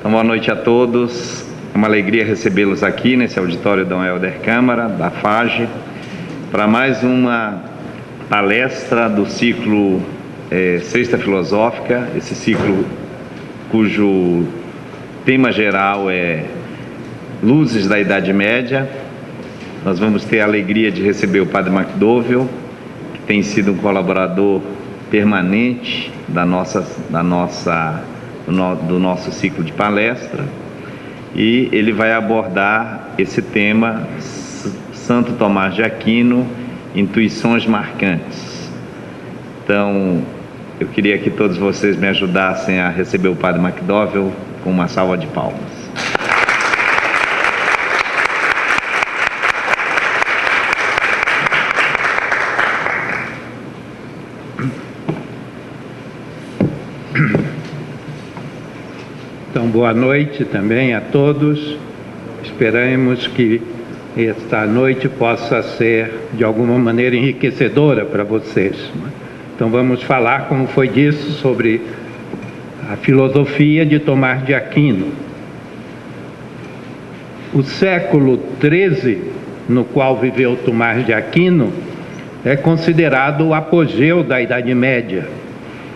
Então, boa noite a todos. É uma alegria recebê-los aqui nesse auditório Dom Helder Câmara, da FAGE, para mais uma palestra do ciclo Sexta Filosófica, esse ciclo cujo tema geral é Luzes da Idade Média. Nós vamos ter a alegria de receber o Padre McDowell, que tem sido um colaborador permanente do nosso ciclo de palestra, e ele vai abordar esse tema, Santo Tomás de Aquino, Intuições Marcantes. Então, eu queria que todos vocês me ajudassem a receber o Padre McDowell com uma salva de palmas. Então, boa noite também a todos. Esperamos que esta noite possa ser, de alguma maneira, enriquecedora para vocês. Então, vamos falar, como foi dito, sobre a filosofia de Tomás de Aquino. O século XIII, no qual viveu Tomás de Aquino, é considerado o apogeu da Idade Média,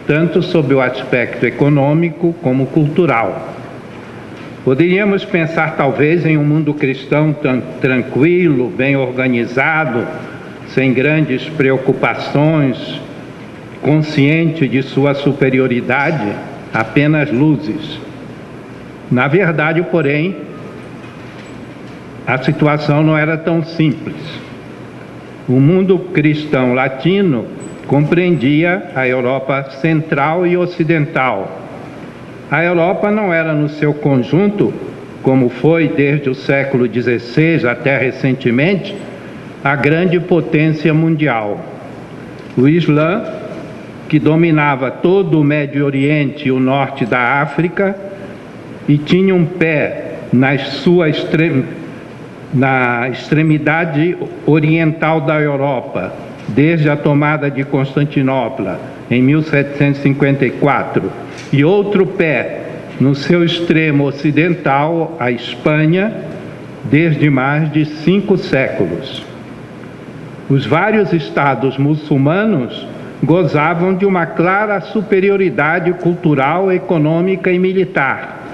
tanto sob o aspecto econômico como cultural. Poderíamos pensar talvez em um mundo cristão tranquilo, bem organizado, sem grandes preocupações, consciente de sua superioridade, apenas luzes. Na verdade, porém, a situação não era tão simples. O mundo cristão latino compreendia a Europa central e ocidental. A Europa não era no seu conjunto, como foi desde o século XVI até recentemente, a grande potência mundial. O Islã, que dominava todo o Médio Oriente e o norte da África, e tinha um pé na extremidade oriental da Europa, desde a tomada de Constantinopla, em 1754, e outro pé no seu extremo ocidental, a Espanha, desde mais de 5 séculos. Os vários estados muçulmanos gozavam de uma clara superioridade cultural, econômica e militar.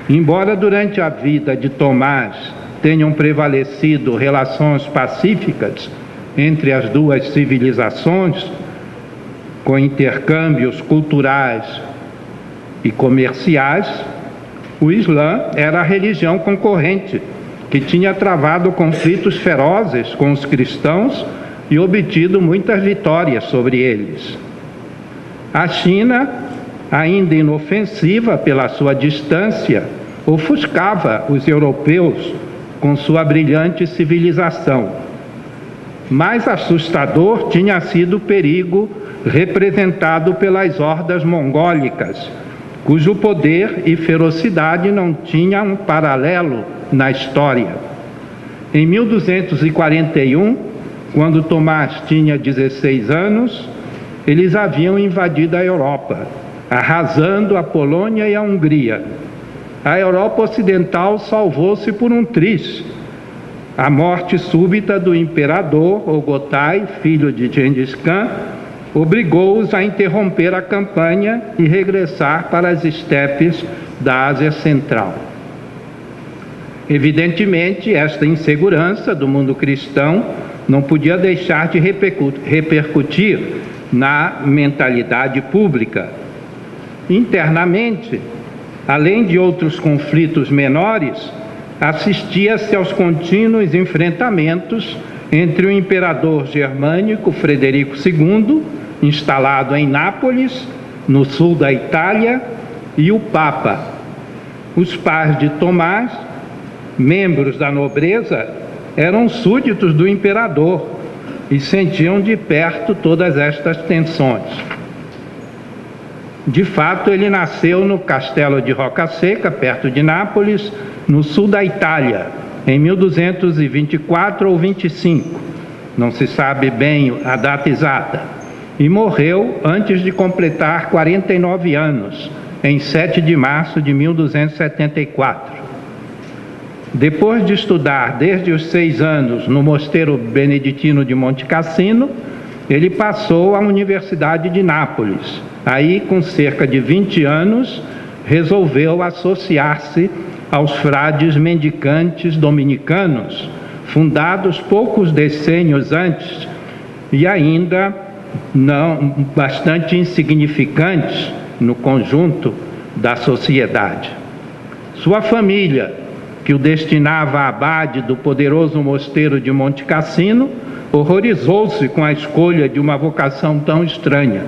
Embora durante a vida de Tomás tenham prevalecido relações pacíficas entre as duas civilizações, com intercâmbios culturais e comerciais, o Islã era a religião concorrente, que tinha travado conflitos ferozes com os cristãos e obtido muitas vitórias sobre eles. A China, ainda inofensiva pela sua distância, ofuscava os europeus com sua brilhante civilização. Mais assustador tinha sido o perigo representado pelas hordas mongólicas, cujo poder e ferocidade não tinham um paralelo na história. Em 1241, quando Tomás tinha 16 anos, eles haviam invadido a Europa, arrasando a Polônia e a Hungria. A Europa Ocidental salvou-se por um triz: a morte súbita do imperador Ogotai, filho de Gengis Khan, obrigou-os a interromper a campanha e regressar para as estepes da Ásia Central. Evidentemente, esta insegurança do mundo cristão não podia deixar de repercutir na mentalidade pública. Internamente, além de outros conflitos menores, assistia-se aos contínuos enfrentamentos entre o imperador germânico Frederico II, instalado em Nápoles, no sul da Itália, e o Papa. Os pais de Tomás, membros da nobreza, eram súditos do imperador e sentiam de perto todas estas tensões. De fato, ele nasceu no castelo de Rocaseca, perto de Nápoles, no sul da Itália, em 1224 ou 25, não se sabe bem a data exata, e morreu antes de completar 49 anos, em 7 de março de 1274. Depois de estudar desde os 6 anos no Mosteiro Beneditino de Monte Cassino, ele passou à Universidade de Nápoles. Aí, com cerca de 20 anos, resolveu associar-se aos frades mendicantes dominicanos, fundados poucos decênios antes e ainda não bastante insignificantes no conjunto da sociedade. Sua família, que o destinava a abade do poderoso mosteiro de Monte Cassino, horrorizou-se com a escolha de uma vocação tão estranha.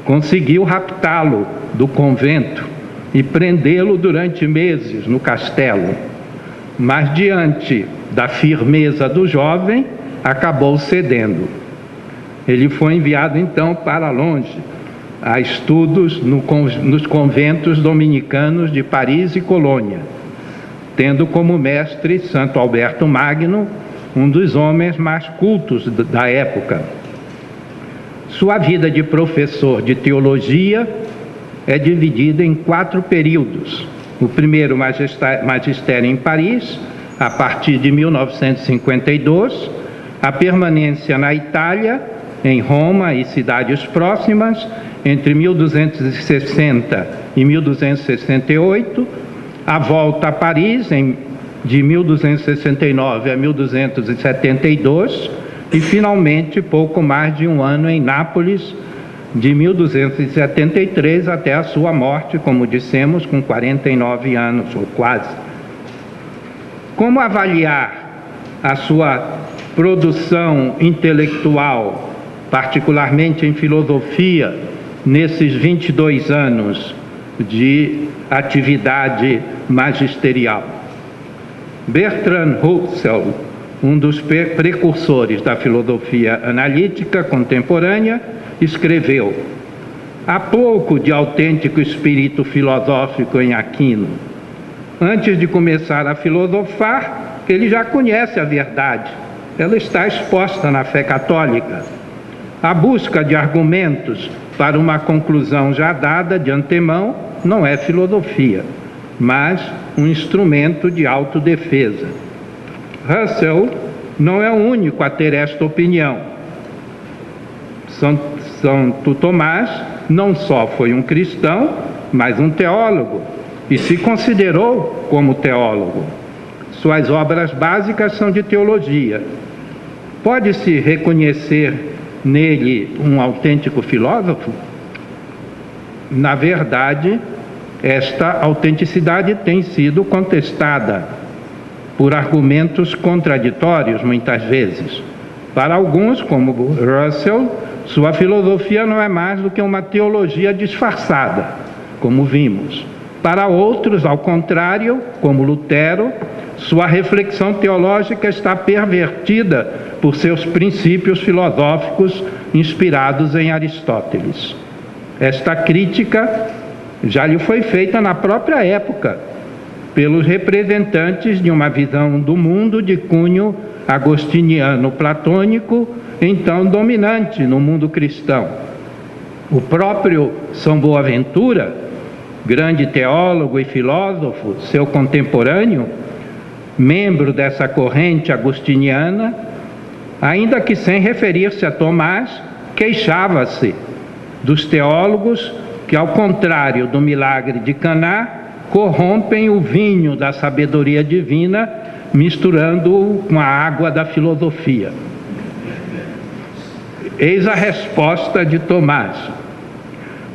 Conseguiu raptá-lo do convento e prendê-lo durante meses no castelo. Mas, diante da firmeza do jovem, acabou cedendo. Ele foi enviado, então, para longe, a estudos nos conventos dominicanos de Paris e Colônia, tendo como mestre Santo Alberto Magno, um dos homens mais cultos da época. Sua vida de professor de teologia é dividida em 4 períodos. O primeiro, magistério em Paris, a partir de 1952, a permanência na Itália, em Roma e cidades próximas, entre 1260 e 1268, a volta a Paris, de 1269 a 1272, e finalmente pouco mais de um ano em Nápoles, de 1273 até a sua morte, como dissemos, com 49 anos, ou quase. Como avaliar a sua produção intelectual, particularmente em filosofia, nesses 22 anos de atividade magisterial? Bertrand Russell, um dos precursores da filosofia analítica contemporânea, escreveu: há pouco de autêntico espírito filosófico em Aquino. Antes de começar a filosofar, ele já conhece a verdade. Ela está exposta na fé católica. A busca de argumentos para uma conclusão já dada de antemão não é filosofia, mas um instrumento de autodefesa. Russell não é o único a ter esta opinião. Santo Tomás não só foi um cristão, mas um teólogo, e se considerou como teólogo. Suas obras básicas são de teologia. Pode-se reconhecer nele um autêntico filósofo? Na verdade, esta autenticidade tem sido contestada por argumentos contraditórios, muitas vezes. Para alguns, como Russell, sua filosofia não é mais do que uma teologia disfarçada, como vimos. Para outros, ao contrário, como Lutero, sua reflexão teológica está pervertida por seus princípios filosóficos inspirados em Aristóteles. Esta crítica já lhe foi feita na própria época, pelos representantes de uma visão do mundo de cunho agostiniano-platônico, então dominante no mundo cristão. O próprio São Boaventura, grande teólogo e filósofo, seu contemporâneo, membro dessa corrente agostiniana, ainda que sem referir-se a Tomás, queixava-se dos teólogos que, ao contrário do milagre de Caná, corrompem o vinho da sabedoria divina, misturando-o com a água da filosofia. Eis a resposta de Tomás: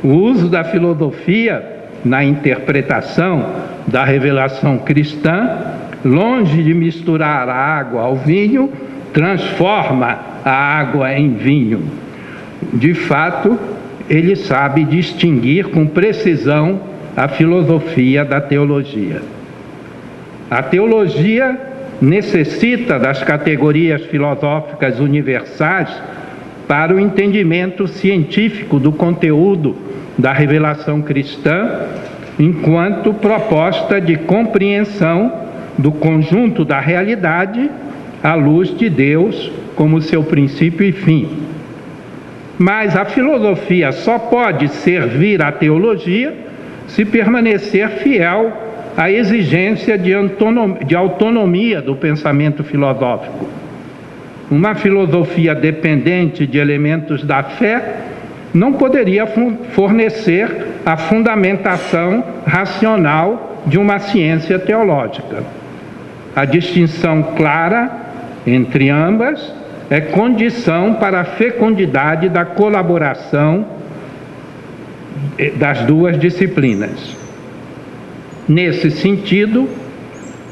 o uso da filosofia na interpretação da revelação cristã, longe de misturar a água ao vinho, transforma a água em vinho. De fato, ele sabe distinguir com precisão a filosofia da teologia. A teologia necessita das categorias filosóficas universais para o entendimento científico do conteúdo da revelação cristã, enquanto proposta de compreensão do conjunto da realidade à luz de Deus como seu princípio e fim. Mas a filosofia só pode servir à teologia se permanecer fiel à exigência de autonomia do pensamento filosófico. Uma filosofia dependente de elementos da fé não poderia fornecer a fundamentação racional de uma ciência teológica. A distinção clara entre ambas é condição para a fecundidade da colaboração das duas disciplinas. Nesse sentido,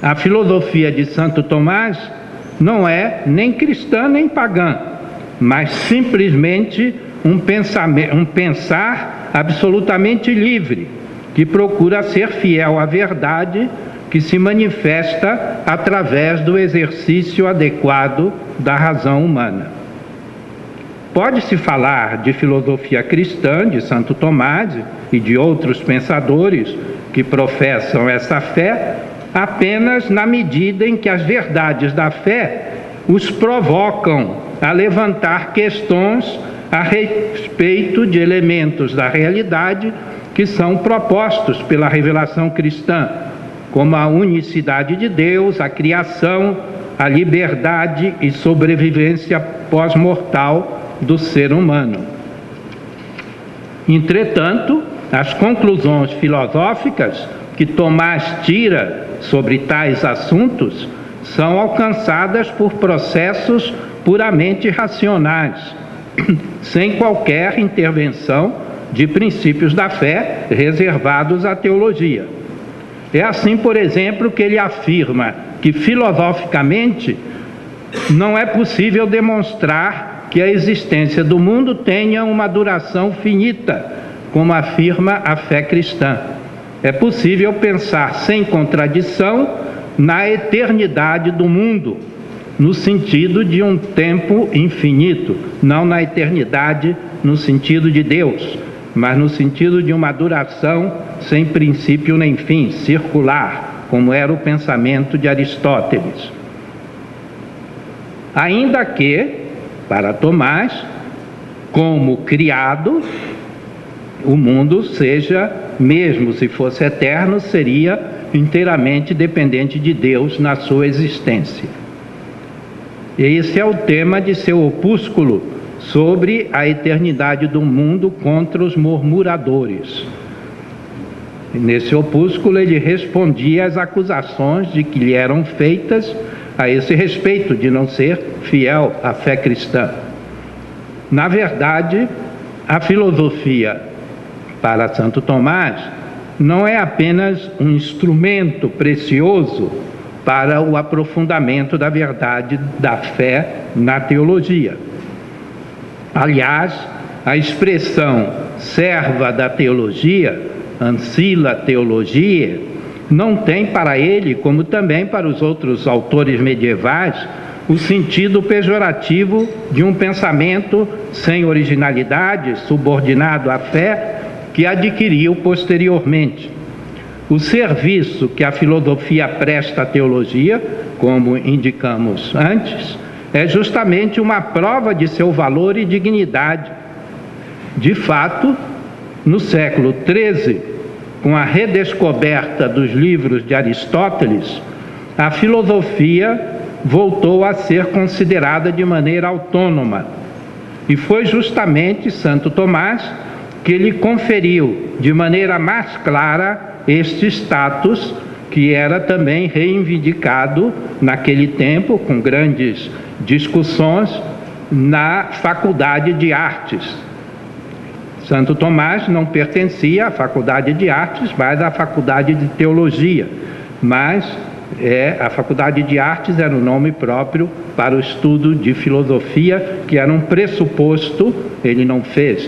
a filosofia de Santo Tomás não é nem cristã nem pagã, mas simplesmente um pensar absolutamente livre, que procura ser fiel à verdade, que se manifesta através do exercício adequado da razão humana. Pode-se falar de filosofia cristã de Santo Tomás e de outros pensadores que professam essa fé apenas na medida em que as verdades da fé os provocam a levantar questões a respeito de elementos da realidade que são propostos pela revelação cristã, como a unicidade de Deus, a criação, a liberdade e sobrevivência pós-mortal do ser humano. Entretanto, as conclusões filosóficas que Tomás tira sobre tais assuntos são alcançadas por processos puramente racionais, sem qualquer intervenção de princípios da fé reservados à teologia. É assim, por exemplo, que ele afirma que filosoficamente não é possível demonstrar que a existência do mundo tenha uma duração finita, como afirma a fé cristã. É possível pensar sem contradição na eternidade do mundo, no sentido de um tempo infinito, não na eternidade no sentido de Deus, mas no sentido de uma duração sem princípio nem fim, circular, como era o pensamento de Aristóteles. Ainda que, para Tomás, como criado, o mundo seja, mesmo se fosse eterno, seria inteiramente dependente de Deus na sua existência. Esse é o tema de seu opúsculo sobre a eternidade do mundo contra os murmuradores. Nesse opúsculo ele respondia às acusações de que lhe eram feitas a esse respeito, de não ser fiel à fé cristã. Na verdade, a filosofia para Santo Tomás não é apenas um instrumento precioso para o aprofundamento da verdade da fé na teologia. Aliás, a expressão serva da teologia, ancilla theologiae, não tem para ele, como também para os outros autores medievais, o sentido pejorativo de um pensamento sem originalidade, subordinado à fé, que adquiriu posteriormente. O serviço que a filosofia presta à teologia, como indicamos antes, é justamente uma prova de seu valor e dignidade. De fato, no século XIII, com a redescoberta dos livros de Aristóteles, a filosofia voltou a ser considerada de maneira autônoma. E foi justamente Santo Tomás que lhe conferiu de maneira mais clara este status, que era também reivindicado naquele tempo, com grandes discussões, na Faculdade de Artes. Santo Tomás não pertencia à Faculdade de Artes, mas à Faculdade de Teologia. Mas a Faculdade de Artes era o nome próprio para o estudo de filosofia, que era um pressuposto, ele não fez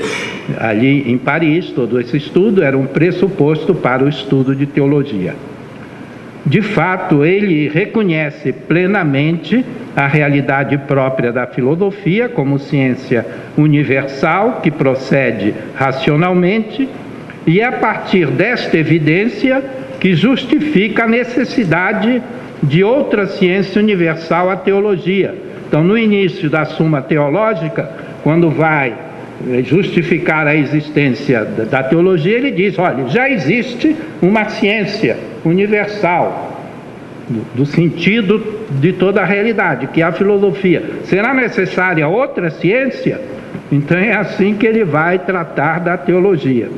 ali em Paris, todo esse estudo era um pressuposto para o estudo de teologia. De fato, ele reconhece plenamente a realidade própria da filosofia como ciência universal, que procede racionalmente, e é a partir desta evidência que justifica a necessidade de outra ciência universal, a teologia. Então, no início da Suma Teológica, quando vai justificar a existência da teologia, ele diz: olha, já existe uma ciência universal do sentido de toda a realidade, que é a filosofia. Será necessária outra ciência? Então é assim que ele vai tratar da teologia.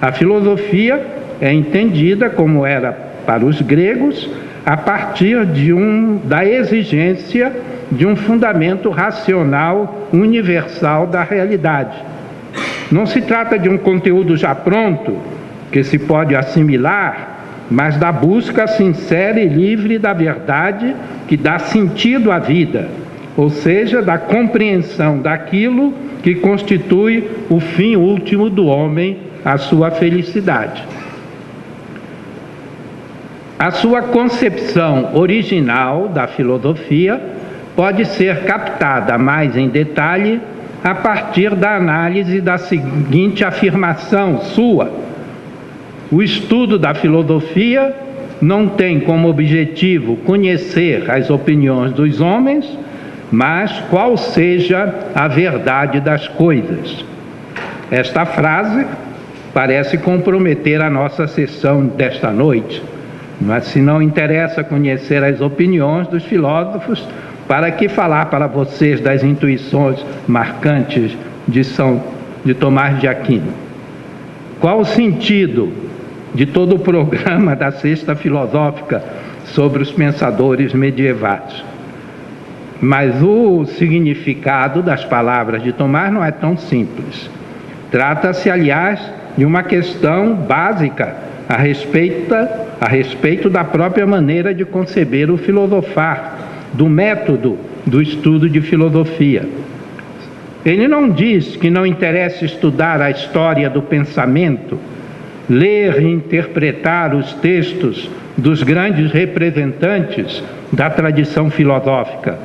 A filosofia é entendida, como era para os gregos, a partir da exigência de um fundamento racional universal da realidade. Não se trata de um conteúdo já pronto, que se pode assimilar, mas da busca sincera e livre da verdade que dá sentido à vida, ou seja, da compreensão daquilo que constitui o fim último do homem, a sua felicidade. A sua concepção original da filosofia pode ser captada mais em detalhe a partir da análise da seguinte afirmação sua: o estudo da filosofia não tem como objetivo conhecer as opiniões dos homens, mas qual seja a verdade das coisas. Esta frase parece comprometer a nossa sessão desta noite, mas se não interessa conhecer as opiniões dos filósofos, para que falar para vocês das intuições marcantes de Tomás de Aquino? Qual o sentido de todo o programa da Cesta Filosófica sobre os pensadores medievais? Mas o significado das palavras de Tomás não é tão simples. Trata-se, aliás, de uma questão básica a respeito da própria maneira de conceber o filosofar, do método do estudo de filosofia. Ele não diz que não interessa estudar a história do pensamento, ler e interpretar os textos dos grandes representantes da tradição filosófica.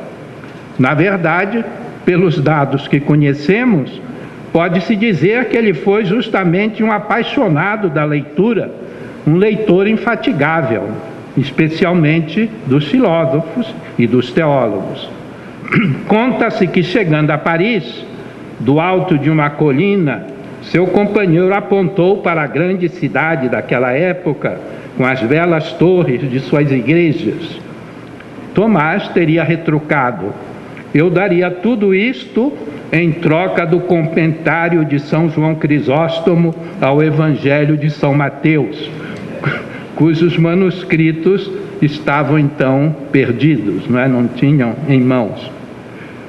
Na verdade, pelos dados que conhecemos, pode-se dizer que ele foi justamente um apaixonado da leitura, um leitor infatigável, especialmente dos filósofos e dos teólogos. Conta-se que, chegando a Paris, do alto de uma colina, seu companheiro apontou para a grande cidade daquela época, com as belas torres de suas igrejas. Tomás teria retrucado: eu daria tudo isto em troca do comentário de São João Crisóstomo ao Evangelho de São Mateus, cujos manuscritos estavam então perdidos, não tinham em mãos.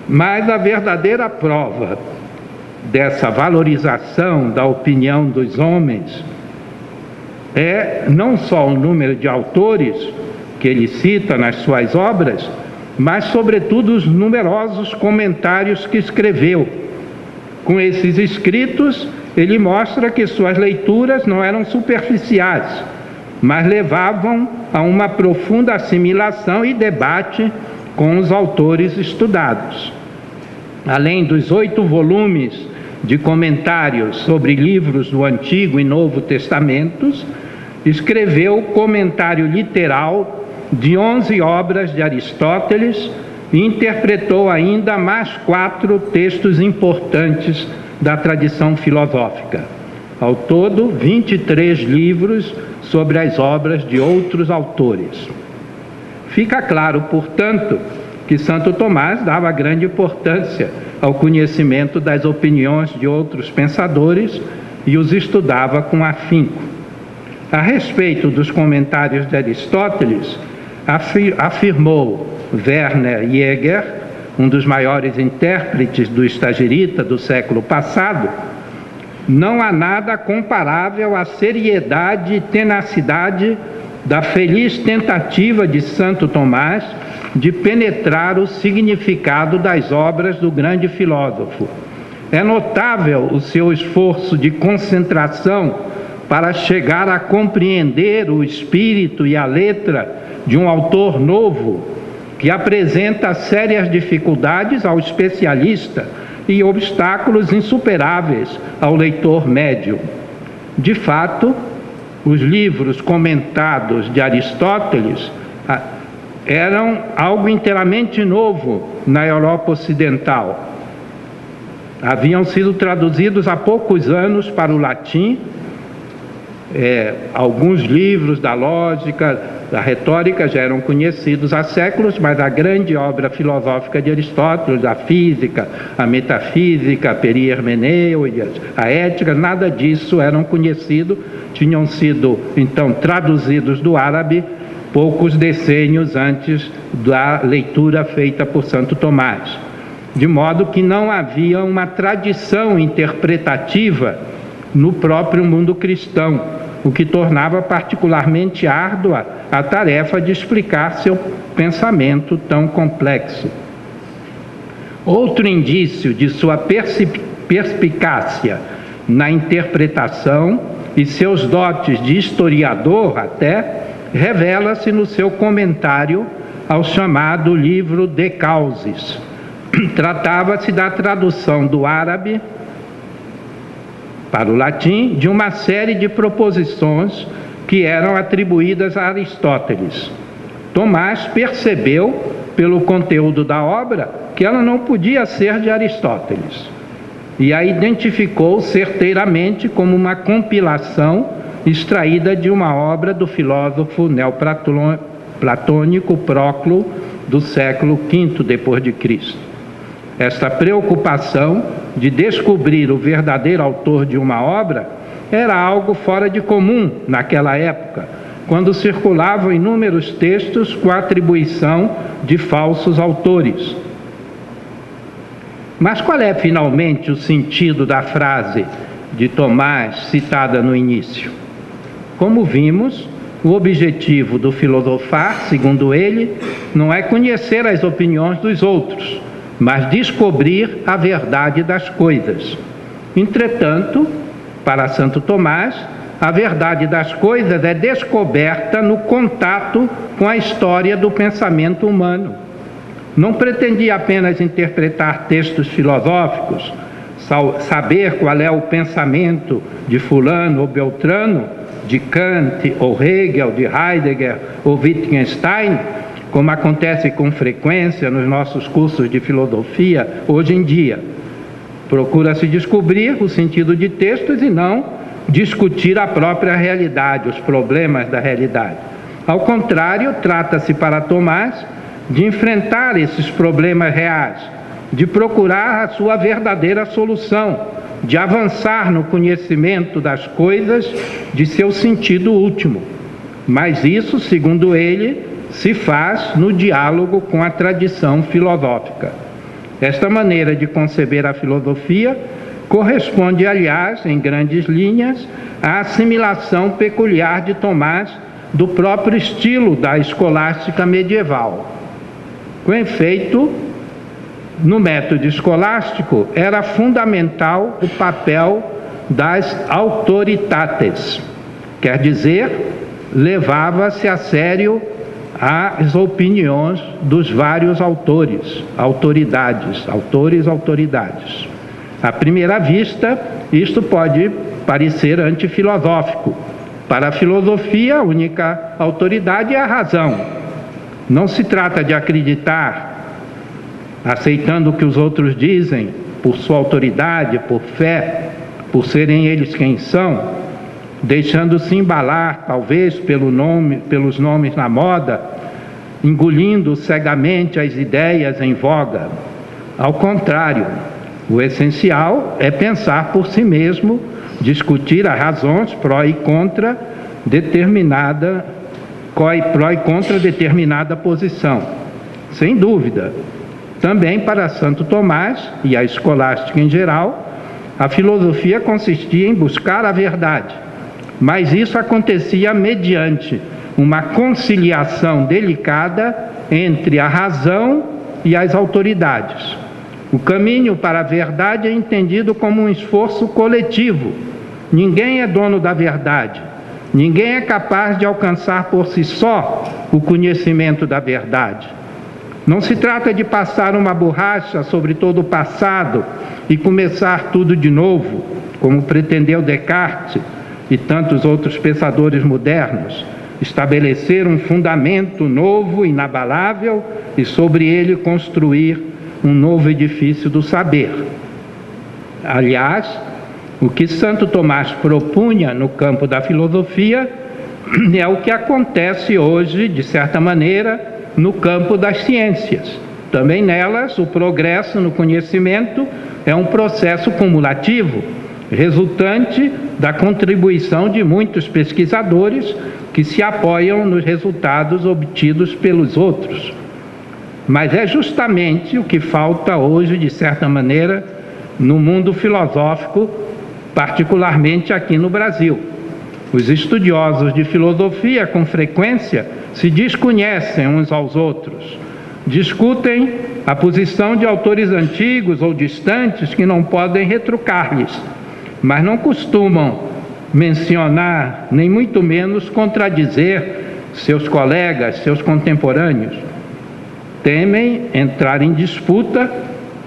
Mas a verdadeira prova dessa valorização da opinião dos homens é não só o número de autores que ele cita nas suas obras, mas sobretudo os numerosos comentários que escreveu. Com esses escritos, ele mostra que suas leituras não eram superficiais, mas levavam a uma profunda assimilação e debate com os autores estudados. Além dos 8 volumes de comentários sobre livros do Antigo e Novo Testamentos, escreveu comentário literal de 11 obras de Aristóteles e interpretou ainda mais 4 textos importantes da tradição filosófica. Ao todo, 23 livros sobre as obras de outros autores. Fica claro, portanto, que Santo Tomás dava grande importância ao conhecimento das opiniões de outros pensadores e os estudava com afinco. A respeito dos comentários de Aristóteles, afirmou Werner Jäger, um dos maiores intérpretes do Estagirita do século passado: não há nada comparável à seriedade e tenacidade da feliz tentativa de Santo Tomás de penetrar o significado das obras do grande filósofo. É notável o seu esforço de concentração para chegar a compreender o espírito e a letra de um autor novo, que apresenta sérias dificuldades ao especialista e obstáculos insuperáveis ao leitor médio. De fato, os livros comentados de Aristóteles eram algo inteiramente novo na Europa Ocidental. haviam sido traduzidos há poucos anos para o latim, alguns livros da lógica, da retórica já eram conhecidos há séculos, mas a grande obra filosófica de Aristóteles, a física, a metafísica, a perihermenêuticas, a ética, nada disso eram conhecidos, tinham sido então traduzidos do árabe poucos decênios antes da leitura feita por Santo Tomás, de modo que não havia uma tradição interpretativa no próprio mundo cristão, o que tornava particularmente árdua a tarefa de explicar seu pensamento tão complexo. Outro indício de sua perspicácia na interpretação e seus dotes de historiador até, revela-se no seu comentário ao chamado livro De Causis. Tratava-se da tradução do árabe para o latim de uma série de proposições que eram atribuídas a Aristóteles. Tomás percebeu, pelo conteúdo da obra, que ela não podia ser de Aristóteles, e a identificou certeiramente como uma compilação extraída de uma obra do filósofo neoplatônico Próclo, do século V depois de Cristo. Esta preocupação de descobrir o verdadeiro autor de uma obra era algo fora de comum naquela época, quando circulavam inúmeros textos com a atribuição de falsos autores. Mas qual é finalmente o sentido da frase de Tomás citada no início? Como vimos, o objetivo do filosofar, segundo ele, não é conhecer as opiniões dos outros, mas descobrir a verdade das coisas. Entretanto, para Santo Tomás, a verdade das coisas é descoberta no contato com a história do pensamento humano. Não pretendia apenas interpretar textos filosóficos, saber qual é o pensamento de fulano ou beltrano, de Kant ou Hegel, de Heidegger ou Wittgenstein, como acontece com frequência nos nossos cursos de filosofia hoje em dia. Procura-se descobrir o sentido de textos e não discutir a própria realidade, os problemas da realidade. Ao contrário, trata-se para Tomás de enfrentar esses problemas reais, de procurar a sua verdadeira solução, de avançar no conhecimento das coisas de seu sentido último. Mas isso, segundo ele, se faz no diálogo com a tradição filosófica. Esta maneira de conceber a filosofia corresponde, aliás, em grandes linhas, à assimilação peculiar de Tomás do próprio estilo da escolástica medieval. Com efeito, no método escolástico era fundamental o papel das autoritates, quer dizer, levava-se a sério as opiniões dos vários autores, autoridades. À primeira vista, isto pode parecer antifilosófico. Para a filosofia, a única autoridade é a razão. Não se trata de acreditar, aceitando o que os outros dizem, por sua autoridade, por fé, por serem eles quem são, deixando-se embalar, talvez, pelos nomes na moda, engolindo cegamente as ideias em voga. Ao contrário, o essencial é pensar por si mesmo, discutir as razões pró e contra determinada posição. Sem dúvida, também para Santo Tomás e a escolástica em geral, a filosofia consistia em buscar a verdade, mas isso acontecia mediante uma conciliação delicada entre a razão e as autoridades. O caminho para a verdade é entendido como um esforço coletivo. Ninguém é dono da verdade. Ninguém é capaz de alcançar por si só o conhecimento da verdade. Não se trata de passar uma borracha sobre todo o passado e começar tudo de novo, como pretendeu Descartes e tantos outros pensadores modernos, estabelecer um fundamento novo, inabalável, e sobre ele construir um novo edifício do saber. Aliás, o que Santo Tomás propunha no campo da filosofia é o que acontece hoje, de certa maneira, no campo das ciências. Também nelas, o progresso no conhecimento é um processo cumulativo, resultante da contribuição de muitos pesquisadores que se apoiam nos resultados obtidos pelos outros. Mas é justamente o que falta hoje, de certa maneira, no mundo filosófico, particularmente aqui no Brasil. Os estudiosos de filosofia, com frequência, se desconhecem uns aos outros, discutem a posição de autores antigos ou distantes que não podem retrucar-lhes, mas não costumam mencionar, nem muito menos contradizer seus colegas, seus contemporâneos. Temem entrar em disputa,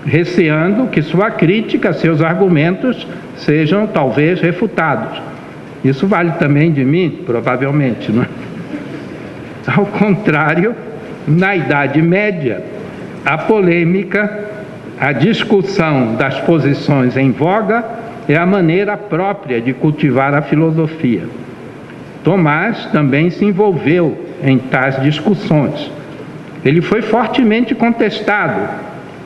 receando que sua crítica, seus argumentos sejam talvez refutados. Isso vale também de mim, provavelmente, não é? Ao contrário, na Idade Média, a polêmica, a discussão das posições em voga é a maneira própria de cultivar a filosofia. Tomás também se envolveu em tais discussões. Ele foi fortemente contestado,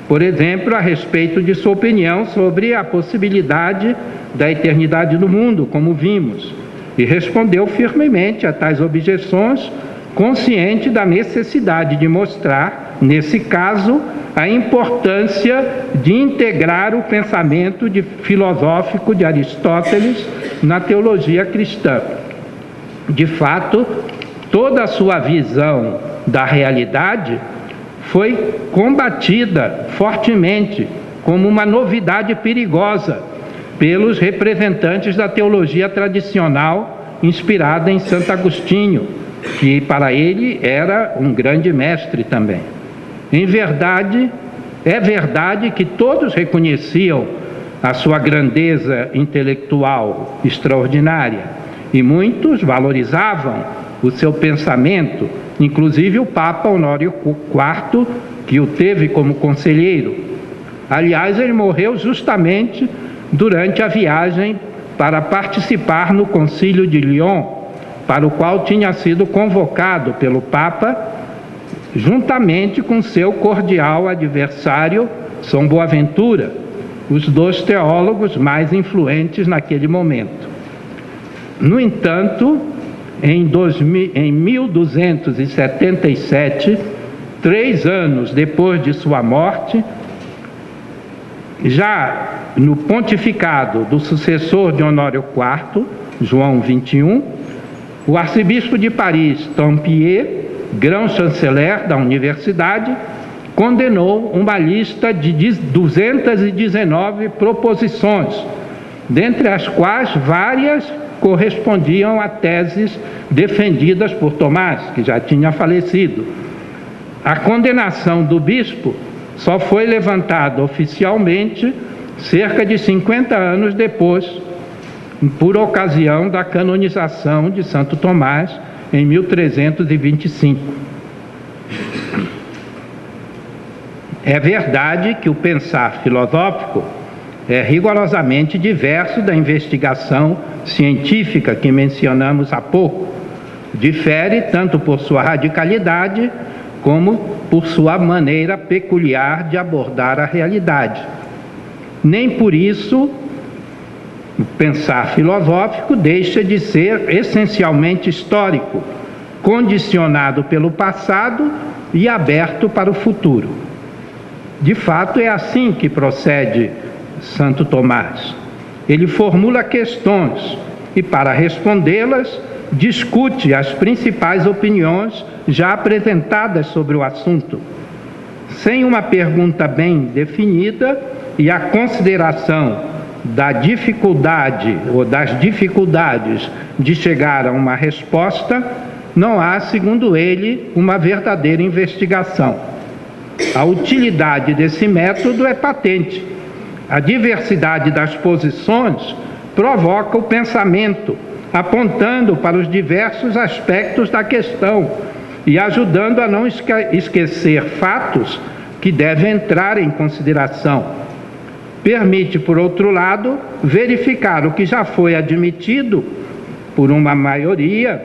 por exemplo, a respeito de sua opinião sobre a possibilidade da eternidade do mundo, como vimos, e respondeu firmemente a tais objeções, consciente da necessidade de mostrar, nesse caso, a importância de integrar o pensamento filosófico de Aristóteles na teologia cristã. De fato, toda a sua visão da realidade foi combatida fortemente como uma novidade perigosa pelos representantes da teologia tradicional inspirada em Santo Agostinho, que para ele era um grande mestre também. Em verdade, é verdade que todos reconheciam a sua grandeza intelectual extraordinária e muitos valorizavam o seu pensamento, inclusive o Papa Honório IV, que o teve como conselheiro. Aliás, ele morreu justamente durante a viagem para participar no Concílio de Lyon, para o qual tinha sido convocado pelo Papa, juntamente com seu cordial adversário, São Boaventura, os dois teólogos mais influentes naquele momento. No entanto, em 1277, 3 anos depois de sua morte, já no pontificado do sucessor de Honório IV, João XXI, o arcebispo de Paris, Tempier, grão-chanceler da universidade, condenou uma lista de 219 proposições, dentre as quais várias correspondiam a teses defendidas por Tomás, que já tinha falecido. A condenação do bispo só foi levantada oficialmente cerca de 50 anos depois, por ocasião da canonização de Santo Tomás, em 1325. É verdade que o pensar filosófico é rigorosamente diverso da investigação científica que mencionamos há pouco. Difere tanto por sua radicalidade como por sua maneira peculiar de abordar a realidade. Nem por isso o pensar filosófico deixa de ser essencialmente histórico, condicionado pelo passado e aberto para o futuro. De fato, é assim que procede Santo Tomás. Ele formula questões e, para respondê-las, discute as principais opiniões já apresentadas sobre o assunto. Sem uma pergunta bem definida e a consideração da dificuldade ou das dificuldades de chegar a uma resposta, não há, segundo ele, uma verdadeira investigação. A utilidade desse método é patente. A diversidade das posições provoca o pensamento, apontando para os diversos aspectos da questão e ajudando a não esquecer fatos que devem entrar em consideração. permite, por outro lado, verificar o que já foi admitido por uma maioria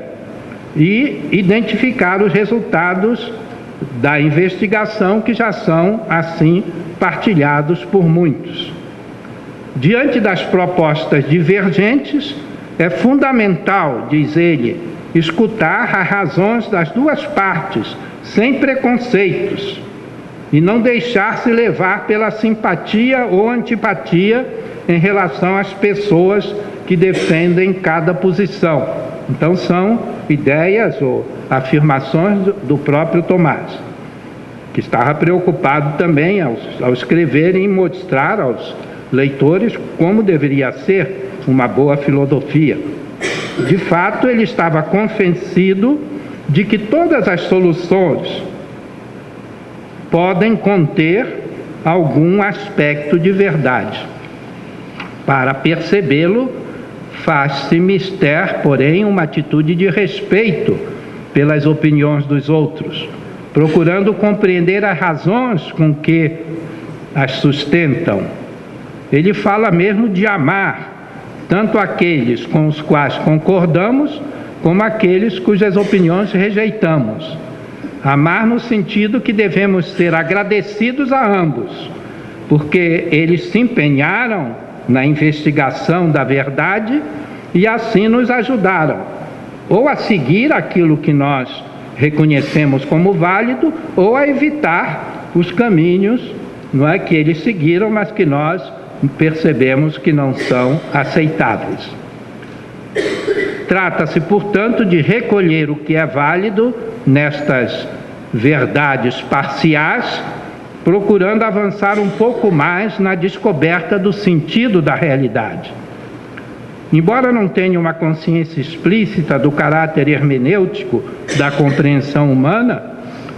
e identificar os resultados da investigação que já são, assim, partilhados por muitos. Diante das propostas divergentes, é fundamental, diz ele, escutar as razões das duas partes, sem preconceitos, e não deixar-se levar pela simpatia ou antipatia em relação às pessoas que defendem cada posição. Então, são ideias ou afirmações do próprio Tomás, que estava preocupado também ao escrever em mostrar aos leitores como deveria ser uma boa filosofia. De fato, ele estava convencido de que todas as soluções podem conter algum aspecto de verdade. Para percebê-lo, faz-se mister, porém, uma atitude de respeito pelas opiniões dos outros, procurando compreender as razões com que as sustentam. Ele fala mesmo de amar tanto aqueles com os quais concordamos, como aqueles cujas opiniões rejeitamos. Amar no sentido que devemos ser agradecidos a ambos, porque eles se empenharam na investigação da verdade e assim nos ajudaram, ou a seguir aquilo que nós reconhecemos como válido, ou a evitar os caminhos, não é, que eles seguiram, mas que nós percebemos que não são aceitáveis. Trata-se, portanto, de recolher o que é válido nestas verdades parciais, procurando avançar um pouco mais na descoberta do sentido da realidade. Embora não tenha uma consciência explícita do caráter hermenêutico da compreensão humana,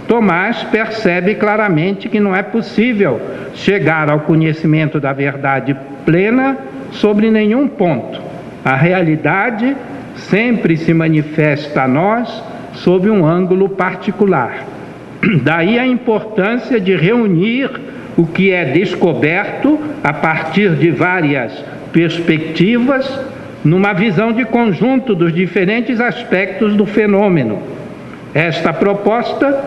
Tomás percebe claramente que não é possível chegar ao conhecimento da verdade plena sobre nenhum ponto. A realidade sempre se manifesta a nós sob um ângulo particular. Daí a importância de reunir o que é descoberto a partir de várias perspectivas, numa visão de conjunto dos diferentes aspectos do fenômeno. Esta proposta,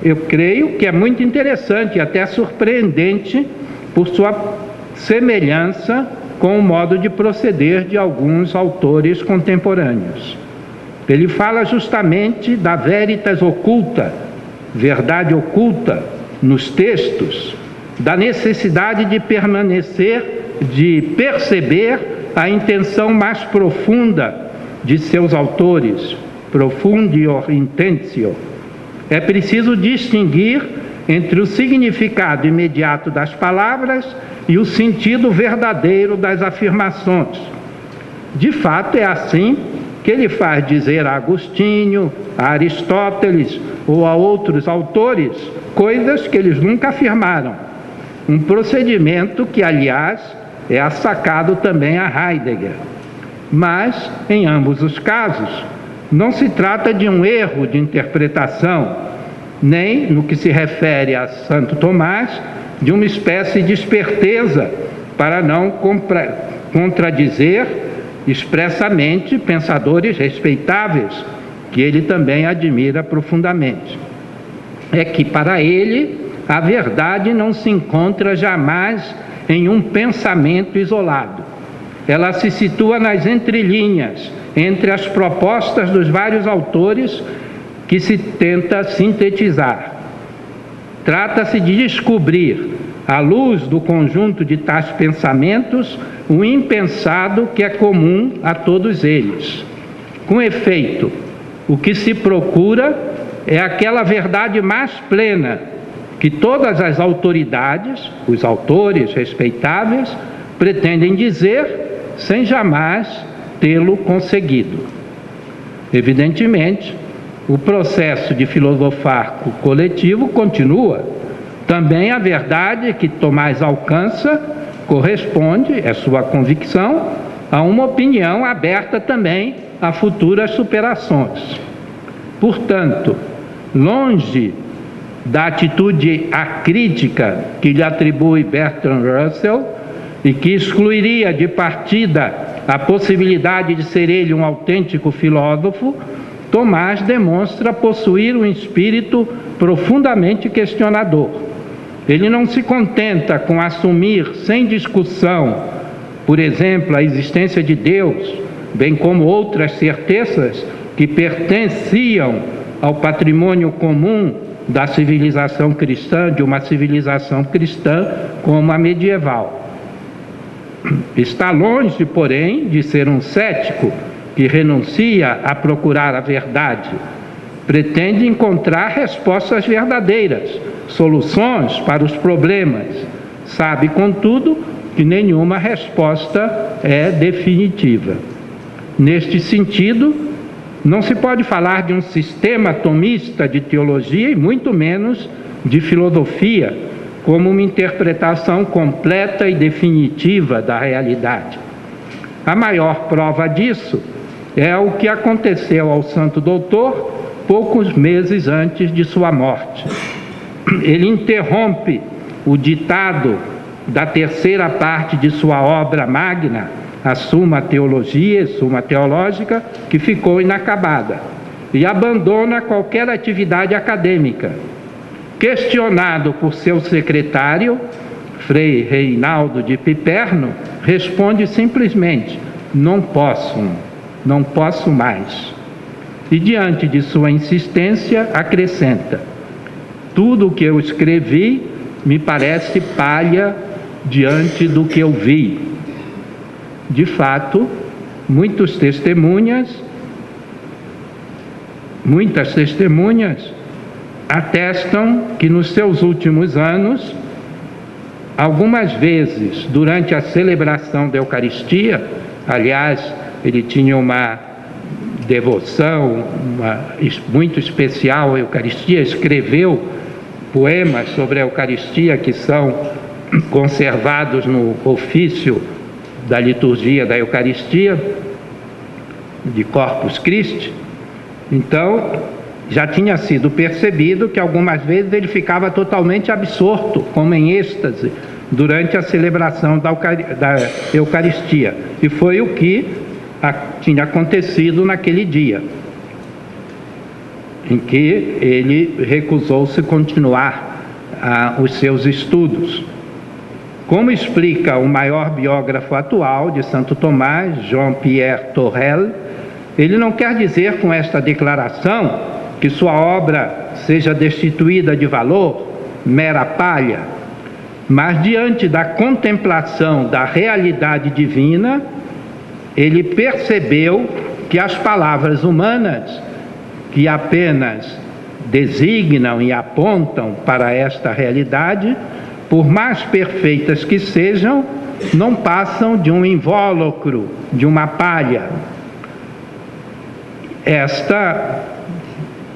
eu creio que é muito interessante e até surpreendente por sua semelhança com o modo de proceder de alguns autores contemporâneos. Ele fala justamente da veritas oculta, verdade oculta nos textos, da necessidade de permanecer, de perceber a intenção mais profunda de seus autores, profundio intentio. É preciso distinguir entre o significado imediato das palavras e o sentido verdadeiro das afirmações. De fato, é assim que ele faz dizer a Agostinho, a Aristóteles ou a outros autores coisas que eles nunca afirmaram. Um procedimento que, aliás, é assacado também a Heidegger. Mas, em ambos os casos, não se trata de um erro de interpretação, nem, no que se refere a Santo Tomás, de uma espécie de esperteza para não contradizer expressamente pensadores respeitáveis, que ele também admira profundamente. É que, para ele, a verdade não se encontra jamais em um pensamento isolado. Ela se situa nas entrelinhas, entre as propostas dos vários autores que se tenta sintetizar. Trata-se de descobrir, à luz do conjunto de tais pensamentos, o impensado que é comum a todos eles. Com efeito, o que se procura é aquela verdade mais plena que todas as autoridades, os autores respeitáveis, pretendem dizer sem jamais tê-lo conseguido. Evidentemente, o processo de filosofar coletivo continua. Também a verdade que Tomás alcança corresponde, é sua convicção, a uma opinião aberta também a futuras superações. Portanto, longe da atitude acrítica que lhe atribui Bertrand Russell, e que excluiria de partida a possibilidade de ser ele um autêntico filósofo, Tomás demonstra possuir um espírito profundamente questionador. Ele não se contenta com assumir sem discussão, por exemplo, a existência de Deus, bem como outras certezas que pertenciam ao patrimônio comum da civilização cristã, de uma civilização cristã como a medieval. Está longe, porém, de ser um cético que renuncia a procurar a verdade. Pretende encontrar respostas verdadeiras, soluções para os problemas. Sabe, contudo, que nenhuma resposta é definitiva. Neste sentido, não se pode falar de um sistema tomista de teologia e muito menos de filosofia, como uma interpretação completa e definitiva da realidade. A maior prova disso é o que aconteceu ao Santo Doutor poucos meses antes de sua morte. Ele interrompe o ditado da terceira parte de sua obra magna, a Summa Theologiae, Summa Teológica, que ficou inacabada, e abandona qualquer atividade acadêmica. Questionado por seu secretário, Frei Reinaldo de Piperno, responde simplesmente: não posso mais. E diante de sua insistência, acrescenta: tudo o que eu escrevi me parece palha diante do que eu vi. De fato, muitas testemunhas atestam que nos seus últimos anos, algumas vezes durante a celebração da Eucaristia, aliás, ele tinha uma devoção muito especial à Eucaristia, escreveu poemas sobre a Eucaristia que são conservados no ofício da liturgia da Eucaristia, de Corpus Christi. Então, já tinha sido percebido que algumas vezes ele ficava totalmente absorto, como em êxtase, durante a celebração da Eucaristia. E foi o que tinha acontecido naquele dia, em que ele recusou-se continuar os seus estudos. Como explica o maior biógrafo atual de Santo Tomás, Jean-Pierre Torrel, ele não quer dizer com esta declaração que sua obra seja destituída de valor, mera palha, mas diante da contemplação da realidade divina, ele percebeu que as palavras humanas, que apenas designam e apontam para esta realidade, por mais perfeitas que sejam, não passam de um invólucro, de uma palha. Esta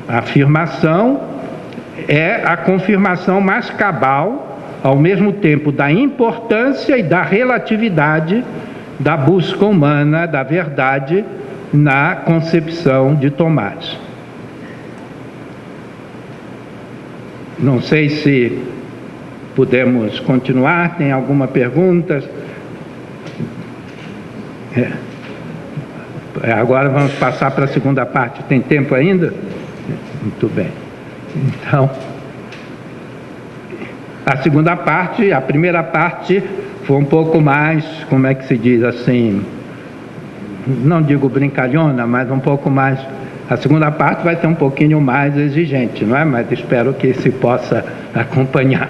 afirmação é a confirmação mais cabal, ao mesmo tempo da importância e da relatividade da busca humana da verdade na concepção de Tomás. Não sei se podemos continuar. Tem alguma pergunta? Agora vamos passar para a segunda parte. Tem tempo ainda? Muito bem. Então, a segunda parte, a primeira parte foi um pouco mais, como é que se diz assim, não digo brincalhona, mas um pouco mais. A segunda parte vai ser um pouquinho mais exigente, não é? Mas espero que se possa acompanhar.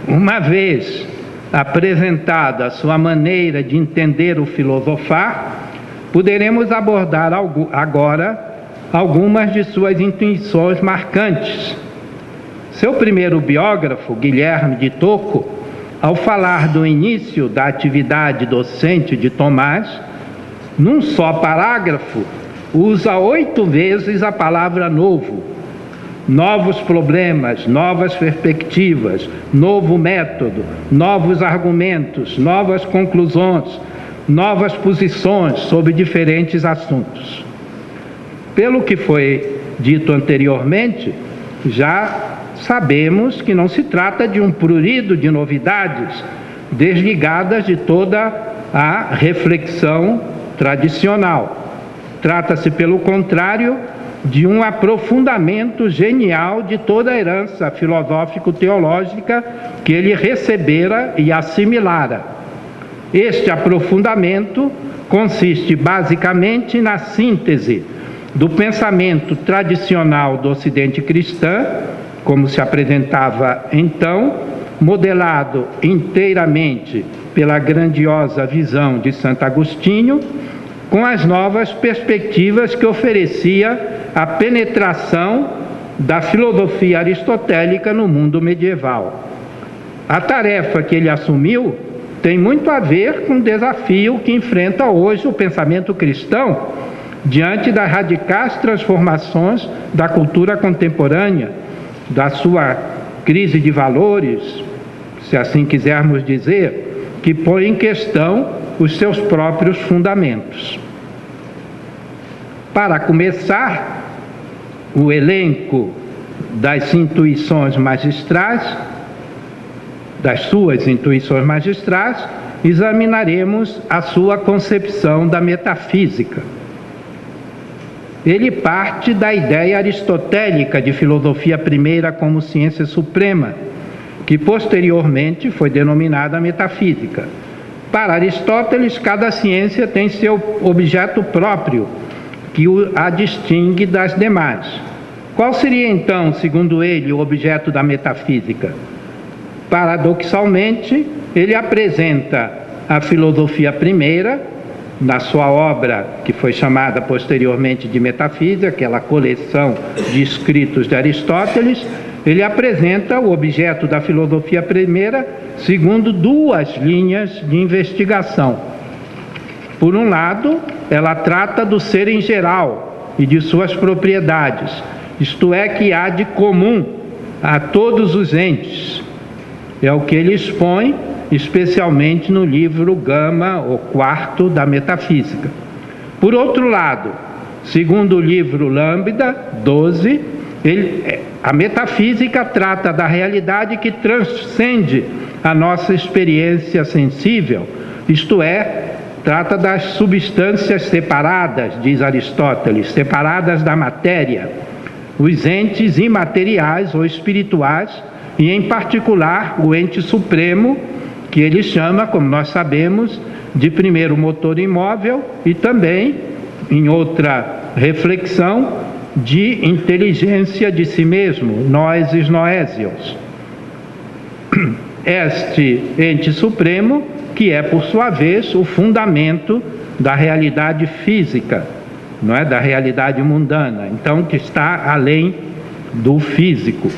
Uma vez apresentada a sua maneira de entender o filosofar, poderemos abordar agora algumas de suas intuições marcantes. Seu primeiro biógrafo, Guilherme de Tocco, ao falar do início da atividade docente de Tomás, num só parágrafo, usa 8 vezes a palavra novo. Novos problemas, novas perspectivas, novo método, novos argumentos, novas conclusões, novas posições sobre diferentes assuntos. Pelo que foi dito anteriormente, já sabemos que não se trata de um prurido de novidades, desligadas de toda a reflexão tradicional. Trata-se, pelo contrário, de um aprofundamento genial de toda a herança filosófico-teológica que ele recebera e assimilara. Este aprofundamento consiste basicamente na síntese do pensamento tradicional do Ocidente cristão, como se apresentava então, modelado inteiramente pela grandiosa visão de Santo Agostinho, com as novas perspectivas que oferecia a penetração da filosofia aristotélica no mundo medieval. A tarefa que ele assumiu tem muito a ver com o desafio que enfrenta hoje o pensamento cristão diante das radicais transformações da cultura contemporânea, da sua crise de valores, se assim quisermos dizer, que põe em questão os seus próprios fundamentos. Para começar, o elenco das intuições magistrais, das suas intuições magistrais, examinaremos a sua concepção da metafísica. Ele parte da ideia aristotélica de filosofia primeira como ciência suprema, que posteriormente foi denominada metafísica. Para Aristóteles, cada ciência tem seu objeto próprio, que a distingue das demais. Qual seria então, segundo ele, o objeto da metafísica? Paradoxalmente, ele apresenta a filosofia primeira, na sua obra, que foi chamada posteriormente de Metafísica, aquela coleção de escritos de Aristóteles, ele apresenta o objeto da filosofia primeira segundo duas linhas de investigação. Por um lado, ela trata do ser em geral e de suas propriedades, isto é, que há de comum a todos os entes. É o que ele expõe, especialmente no livro Gama, o quarto da Metafísica. Por outro lado, segundo o livro Lambda 12, a metafísica trata da realidade que transcende a nossa experiência sensível, isto é, trata das substâncias separadas, diz Aristóteles, separadas da matéria, os entes imateriais ou espirituais, e em particular o ente supremo, que ele chama, como nós sabemos, de primeiro motor imóvel e também, em outra reflexão, de inteligência de si mesmo, noesis noesios. Este ente supremo, que é, por sua vez, o fundamento da realidade física, não é? Da realidade mundana, então que está além do físico.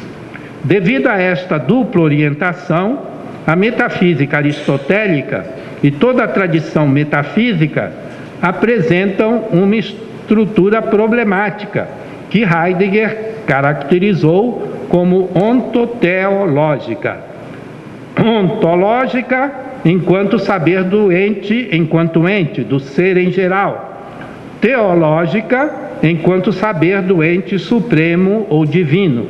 Devido a esta dupla orientação, a metafísica aristotélica e toda a tradição metafísica apresentam uma estrutura problemática que Heidegger caracterizou como ontoteológica. Ontológica enquanto saber do ente, enquanto ente, do ser em geral. Teológica enquanto saber do ente supremo ou divino.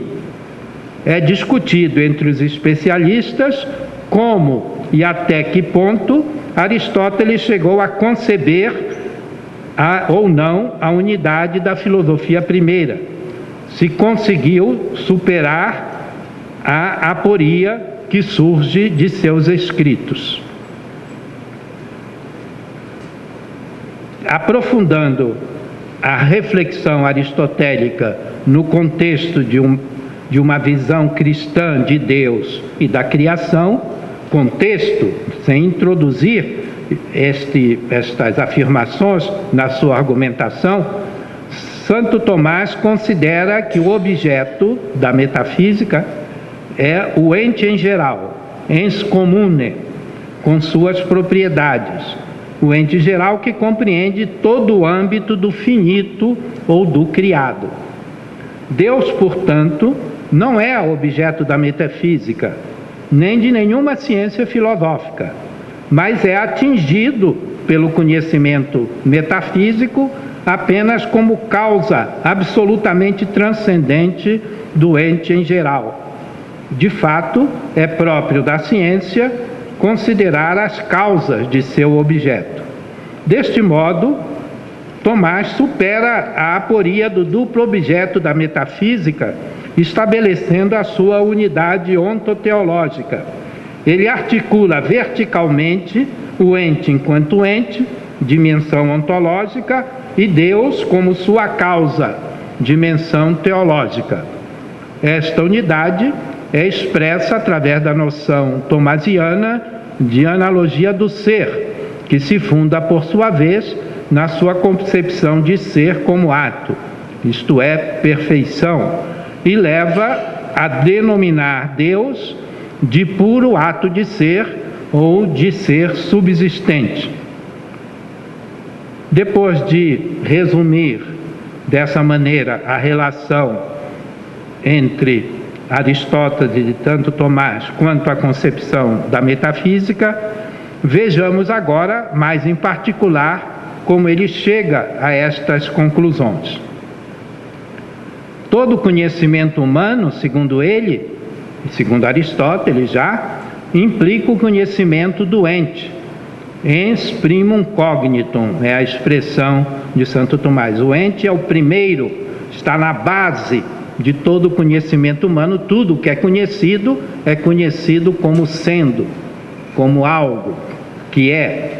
É discutido entre os especialistas como e até que ponto Aristóteles chegou a conceber ou não a unidade da filosofia primeira, se conseguiu superar a aporia que surge de seus escritos. Aprofundando a reflexão aristotélica no contexto de uma visão cristã de Deus e da criação, contexto, sem introduzir estas afirmações na sua argumentação, Santo Tomás considera que o objeto da metafísica é o ente em geral, ens commune, com suas propriedades. O ente geral que compreende todo o âmbito do finito ou do criado. Deus, portanto, não é objeto da metafísica, nem de nenhuma ciência filosófica, mas é atingido pelo conhecimento metafísico apenas como causa absolutamente transcendente do ente em geral. De fato, é próprio da ciência considerar as causas de seu objeto. Deste modo, Tomás supera a aporia do duplo objeto da metafísica, estabelecendo a sua unidade ontoteológica. Ele articula verticalmente o ente enquanto ente, dimensão ontológica, e Deus como sua causa, dimensão teológica. Esta unidade é expressa através da noção tomasiana de analogia do ser, que se funda, por sua vez, na sua concepção de ser como ato, isto é, perfeição, e leva a denominar Deus de puro ato de ser ou de ser subsistente. Depois de resumir dessa maneira a relação entre Aristóteles e tanto Tomás quanto a concepção da metafísica, vejamos agora, mais em particular, como ele chega a estas conclusões. Todo conhecimento humano, segundo ele, segundo Aristóteles já, implica o conhecimento do ente. Ens primum cognitum é a expressão de Santo Tomás. O ente é o primeiro, está na base de todo o conhecimento humano. Tudo que é conhecido como sendo, como algo que é.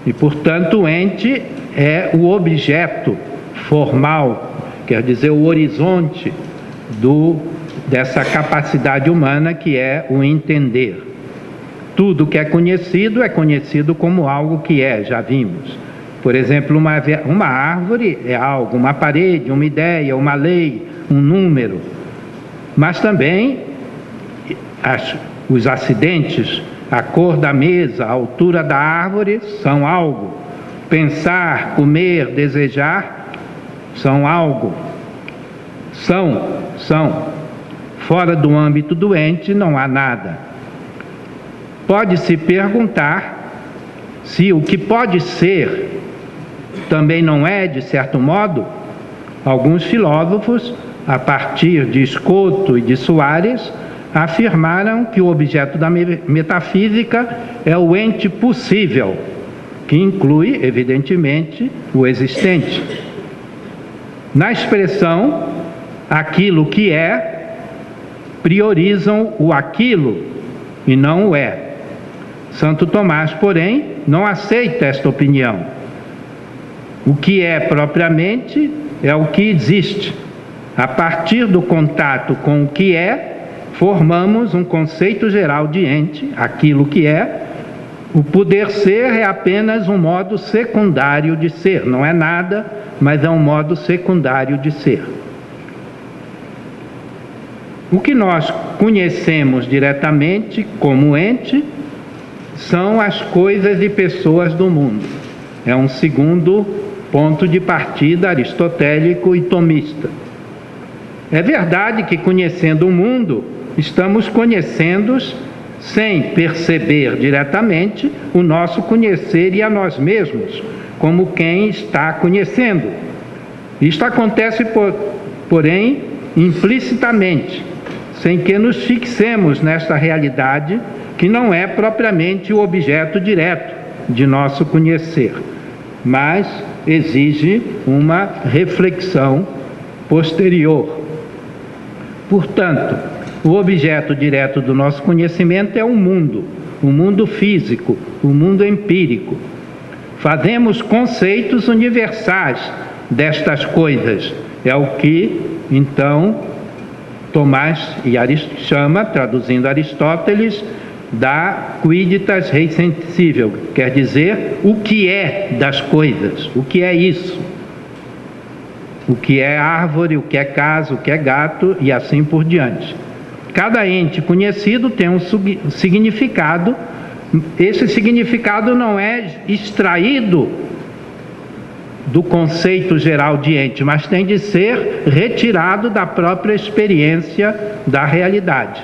E, portanto, o ente é o objeto formal, quer dizer, o horizonte dessa capacidade humana que é o entender. Tudo que é conhecido como algo que é, já vimos. Por exemplo, uma árvore é algo, uma parede, uma ideia, uma lei, um número. Mas também os acidentes, a cor da mesa, a altura da árvore são algo. Pensar, comer, desejar são algo. São. Fora do âmbito do ente não há nada. Pode-se perguntar se o que pode ser também não é, de certo modo. Alguns filósofos, a partir de Escoto e de Soares, afirmaram que o objeto da metafísica é o ente possível, que inclui, evidentemente, o existente. Na expressão aquilo que é, priorizam o aquilo e não o é. Santo Tomás, porém, não aceita esta opinião. O que é propriamente é o que existe. A partir do contato com o que é, formamos um conceito geral de ente, aquilo que é. O poder ser é apenas um modo secundário de ser. Não é nada, mas é um modo secundário de ser. O que nós conhecemos diretamente como ente são as coisas e pessoas do mundo. É um segundo ponto de partida aristotélico e tomista. É verdade que, conhecendo o mundo, estamos conhecendo sem perceber diretamente o nosso conhecer e a nós mesmos, como quem está conhecendo. Isto acontece, porém, implicitamente, sem que nos fixemos nesta realidade que não é propriamente o objeto direto de nosso conhecer, mas exige uma reflexão posterior. Portanto, o objeto direto do nosso conhecimento é o mundo físico, o mundo empírico. Fazemos conceitos universais destas coisas. É o que, então, Tomás chama, traduzindo Aristóteles, da quidditas res sensível, quer dizer, o que é das coisas, o que é isso, o que é árvore, o que é casa, o que é gato e assim por diante. Cada ente conhecido tem um significado. Esse significado não é extraído do conceito geral de ente, mas tem de ser retirado da própria experiência da realidade.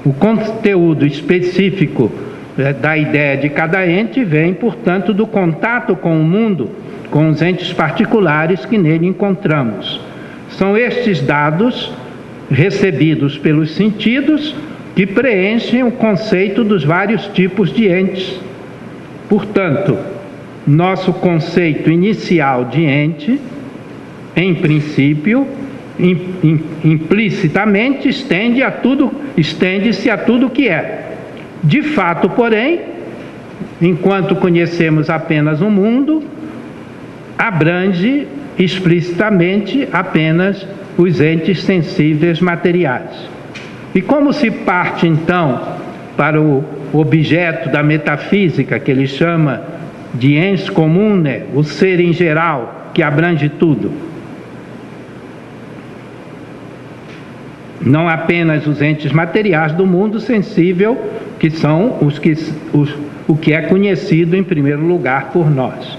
O conteúdo específico da ideia de cada ente vem, portanto, do contato com o mundo, com os entes particulares que nele encontramos. São estes dados recebidos pelos sentidos que preenchem o conceito dos vários tipos de entes. Portanto, nosso conceito inicial de ente, em princípio, implicitamente estende-se a tudo que é. De fato, porém, enquanto conhecemos apenas o mundo, abrange explicitamente apenas os entes sensíveis materiais. E como se parte, então, para o objeto da metafísica, que ele chama de ens comune, o ser em geral, que abrange tudo? Não apenas os entes materiais do mundo sensível, que são o que é conhecido em primeiro lugar por nós.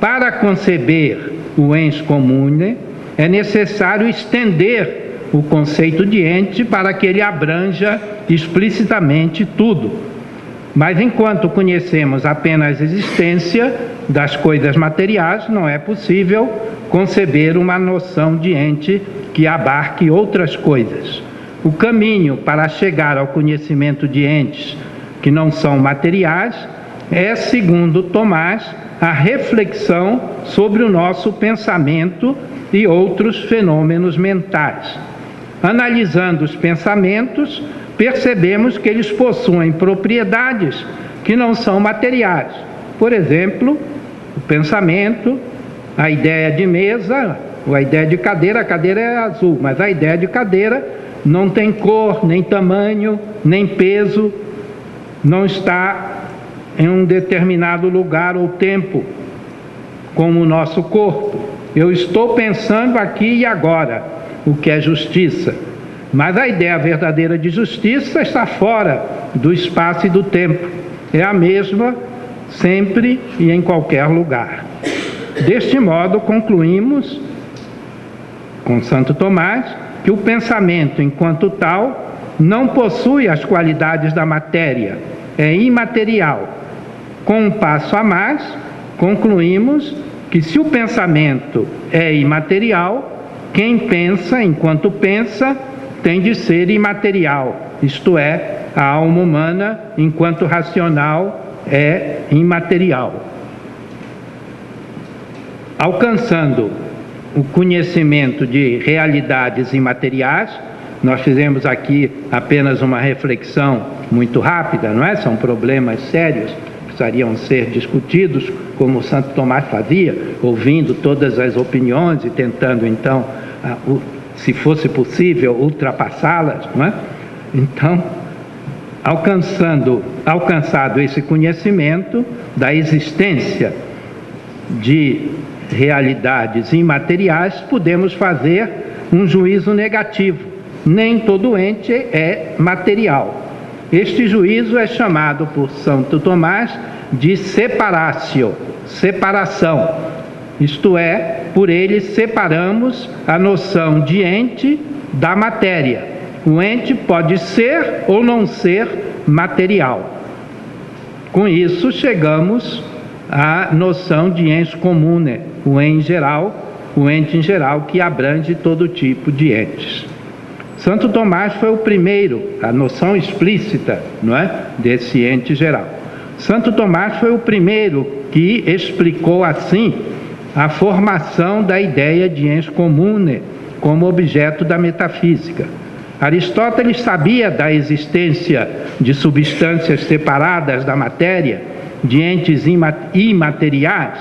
Para conceber o ens comune, é necessário estender o conceito de ente para que ele abranja explicitamente tudo. Mas enquanto conhecemos apenas a existência das coisas materiais, não é possível conceber uma noção de ente que abarque outras coisas. O caminho para chegar ao conhecimento de entes que não são materiais é, segundo Tomás, a reflexão sobre o nosso pensamento e outros fenômenos mentais. Analisando os pensamentos, percebemos que eles possuem propriedades que não são materiais. Por exemplo, o pensamento, a ideia de mesa, ou a ideia de cadeira, a cadeira é azul, mas a ideia de cadeira não tem cor, nem tamanho, nem peso, não está em um determinado lugar ou tempo, como o nosso corpo. Eu estou pensando aqui e agora, o que é justiça. Mas a ideia verdadeira de justiça está fora do espaço e do tempo. É a mesma sempre e em qualquer lugar. Deste modo, concluímos, com Santo Tomás, que o pensamento, enquanto tal, não possui as qualidades da matéria, é imaterial. Com um passo a mais, concluímos que se o pensamento é imaterial, quem pensa, enquanto pensa, tem de ser imaterial, isto é, a alma humana, enquanto racional, é imaterial. Alcançando o conhecimento de realidades imateriais, nós fizemos aqui apenas uma reflexão muito rápida, não é? São problemas sérios, precisariam ser discutidos, como Santo Tomás fazia, ouvindo todas as opiniões e tentando, então, se fosse possível, ultrapassá-las, não é? Então, alcançado esse conhecimento da existência de realidades imateriais, podemos fazer um juízo negativo. Nem todo ente é material. Este juízo é chamado por Santo Tomás de separatio, separação. Isto é, por ele separamos a noção de ente da matéria. O ente pode ser ou não ser material. Com isso, chegamos à noção de ens comune, o ente em geral que abrange todo tipo de entes. Santo Tomás foi o primeiro, a noção explícita, não é, desse ente geral. Santo Tomás foi o primeiro que explicou assim a formação da ideia de ens comune como objeto da metafísica. Aristóteles sabia da existência de substâncias separadas da matéria, de entes imateriais,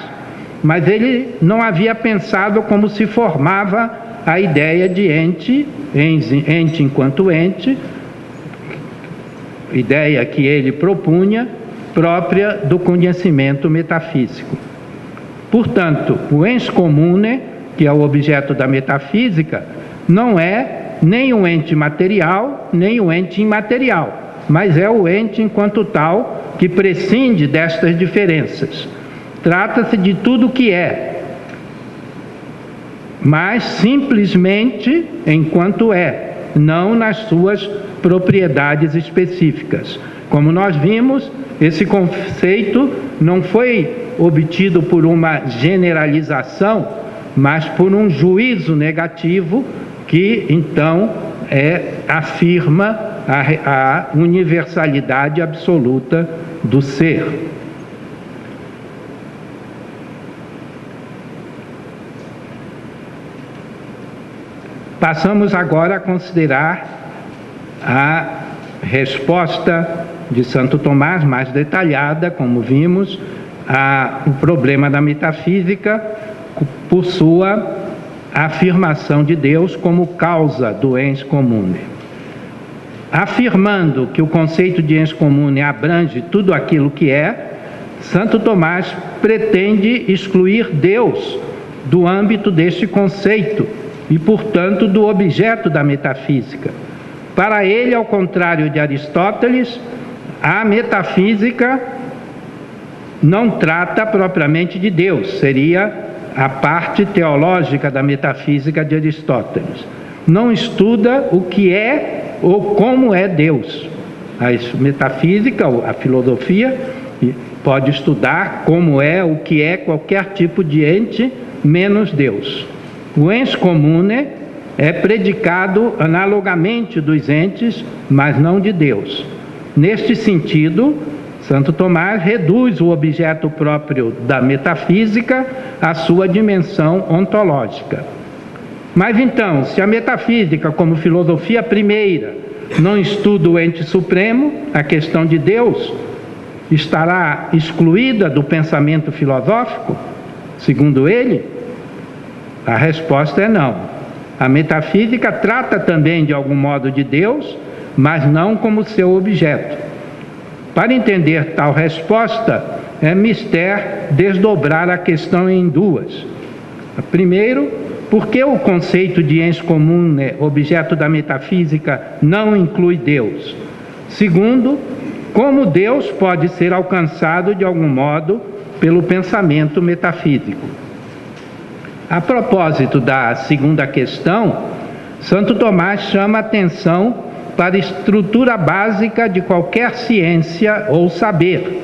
mas ele não havia pensado como se formava a ideia de ente enquanto ente, ideia que ele propunha, própria do conhecimento metafísico. Portanto, o ens comune, que é o objeto da metafísica, não é nem um ente material, nem um ente imaterial, mas é o ente enquanto tal que prescinde destas diferenças. Trata-se de tudo que é, mas simplesmente enquanto é, não nas suas propriedades específicas. Como nós vimos, esse conceito não foi obtido por uma generalização, mas por um juízo negativo que, então, afirma a universalidade absoluta do ser. Passamos agora a considerar a resposta de Santo Tomás, mais detalhada, como vimos, o problema da metafísica por sua afirmação de Deus como causa do ens comune. Afirmando que o conceito de ens comune abrange tudo aquilo que é, Santo Tomás pretende excluir Deus do âmbito deste conceito e, portanto, do objeto da metafísica. Para ele, ao contrário de Aristóteles, a metafísica não trata propriamente de Deus, seria a parte teológica da metafísica de Aristóteles. Não estuda o que é ou como é Deus. A metafísica, a filosofia, pode estudar como é, o que é qualquer tipo de ente, menos Deus. O ens comune é predicado analogamente dos entes, mas não de Deus. Neste sentido, Santo Tomás reduz o objeto próprio da metafísica à sua dimensão ontológica. Mas então, se a metafísica, como filosofia primeira, não estuda o ente supremo, a questão de Deus, estará excluída do pensamento filosófico, segundo ele? A resposta é não. A metafísica trata também, de algum modo, de Deus, mas não como seu objeto. Para entender tal resposta, é mister desdobrar a questão em duas. Primeiro, por que o conceito de ens comune, objeto da metafísica, não inclui Deus? Segundo, como Deus pode ser alcançado de algum modo pelo pensamento metafísico? A propósito da segunda questão, Santo Tomás chama atenção para a estrutura básica de qualquer ciência ou saber.